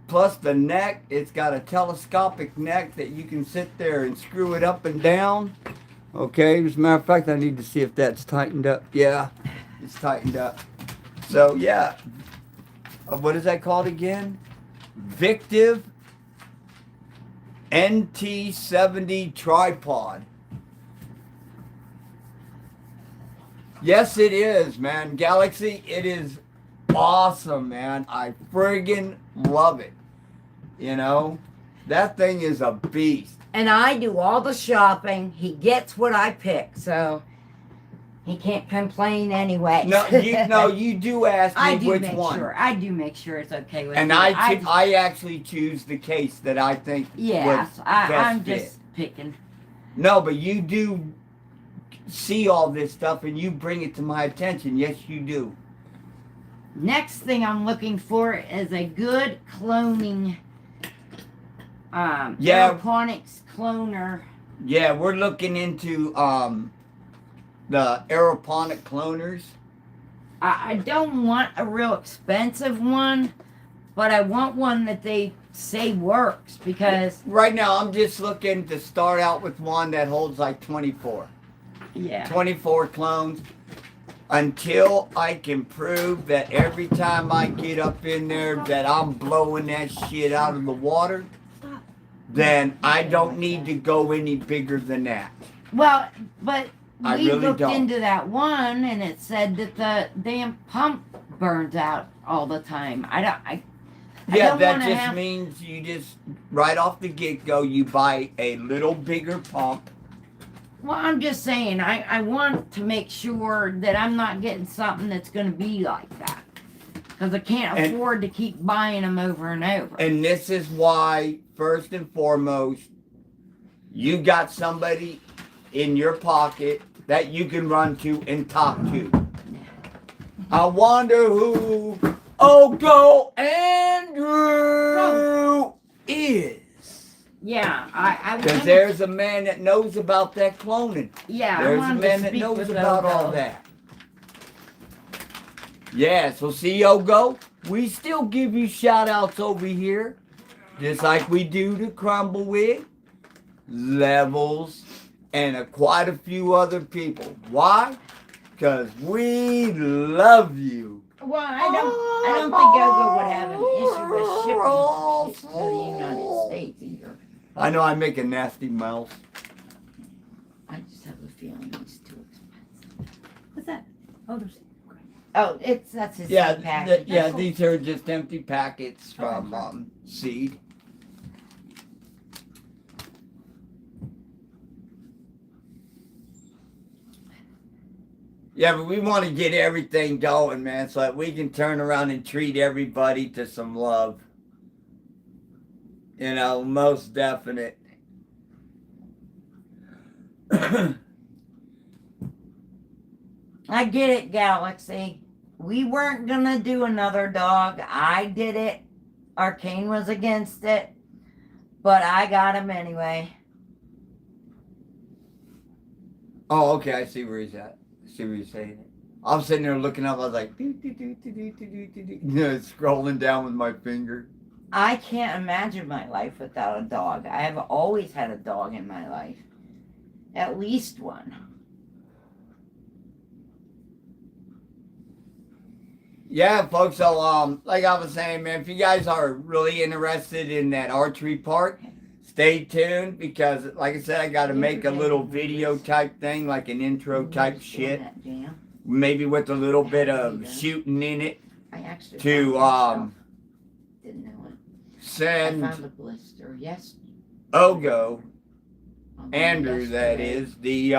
Plus the neck, it's got a telescopic neck that you can sit there and screw it up and down. Okay, as a matter of fact, I need to see if that's tightened up. Yeah, it's tightened up. So yeah, what is that called again? Victive NT70 tripod. Yes, it is, man. Galaxy, it is awesome, man. I friggin' love it. You know, that thing is a beast. And I do all the shopping. He gets what I pick, so he can't complain anyway. No, you do ask me I do which make one. sure. I do make sure it's okay with And me. I actually choose the case that I think yes, would I'm best fit. just picking. No, but you do see all this stuff and you bring it to my attention. Yes, you do. Next thing I'm looking for is a good cloning aeroponics cloner. Yeah, we're looking into the aeroponic cloners. I don't want a real expensive one, but I want one that they say works because right now I'm just looking to start out with one that holds like 24. Yeah. 24 clones. Until I can prove that every time I get up in there that I'm blowing that shit out of the water, then I don't need to go any bigger than that. Well, but I we really looked don't. into that one and it said that the damn pump burns out all the time. Yeah, that just means you just, right off the get-go, you buy a little bigger pump. Well, I'm just saying, I want to make sure that I'm not getting something that's going to be like that. Because I can't afford to keep buying them over and over. And this is why, first and foremost, you got somebody in your pocket that you can run to and talk to. I wonder who Ogo Andrew is. Yeah, I because there's a man that knows about that cloning. Yeah, there's a man that knows about all that. Yeah, so see, Ogo, we still give you shout outs over here, just like we do to Crumbleweed, Levels, and quite a few other people. Why? Because we love you. Well, I don't think Ogo would have an issue with shipping to the United States either. I know I make a nasty mouth. I just have a feeling it's too expensive. What's that? Oh, there's. Oh, that's his package. These are just empty packets from seed. Yeah, but we want to get everything going, man, so that we can turn around and treat everybody to some love. You know, most definite. I get it, Galaxy. We weren't gonna do another dog. I did it. Arcane was against it. But I got him anyway. Oh, okay, I see where he's at. I see where he's saying it. I was sitting there looking up, I was like, scrolling down with my finger. I can't imagine my life without a dog. I have always had a dog in my life. At least one. Yeah, folks, so like I was saying, man, if you guys are really interested in that archery part, stay tuned because, like I said, I got to make a little video type thing, like an intro type shit. Maybe with a little bit of shooting in it to didn't know it. send I found a blister. Yes. Ogo Andrew, that is, the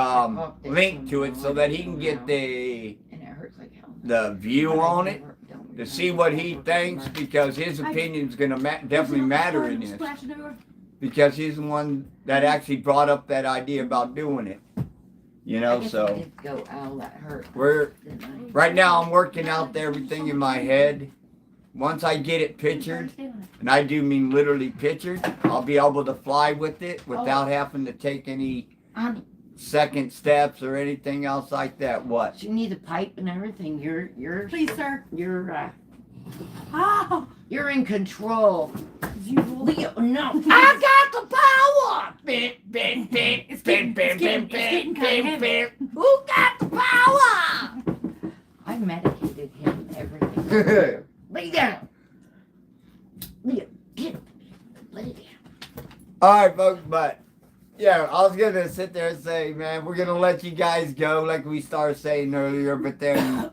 link to it so that he can get the And it hurts like hell. view on it to see what he thinks, because his opinion's gonna definitely matter in this, because he's the one that actually brought up that idea about doing it. You know, so Go, ow, that hurt. right now I'm working out everything in my head. Once I get it pictured, and I do mean literally pictured, I'll be able to fly with it without having to take any second steps or anything else like that. What? You need a pipe and everything. You're Please, sir. Oh, you're in control. Leo, no. I got the power! It's getting kind of heavy. Who got the power? I medicated him and everything. Lay down. Leo, get up. Lay down. Alright, folks, but yeah, I was gonna sit there and say, man, we're gonna let you guys go like we started saying earlier, but then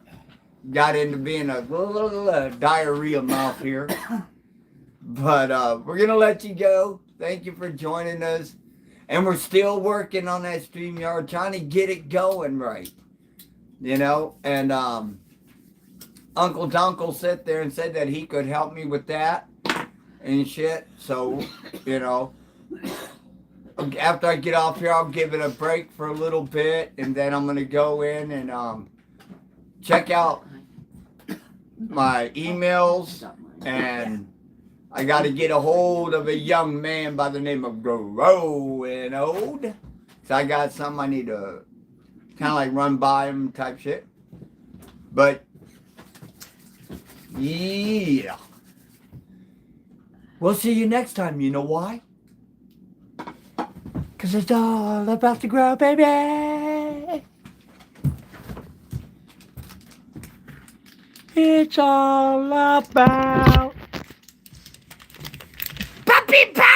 got into being a little diarrhea mouth here. But we're gonna let you go. Thank you for joining us. And we're still working on that StreamYard, trying to get it going right. You know, and Uncle Dunkle sat there and said that he could help me with that and shit. So, you know, after I get off here, I'll give it a break for a little bit, and then I'm gonna go in and check out my emails, and I got to get a hold of a young man by the name of Growing Old. So I got something I need to kind of like run by him type shit. But yeah, we'll see you next time. You know why? Because it's all about to grow, baby. It's all about puppy power.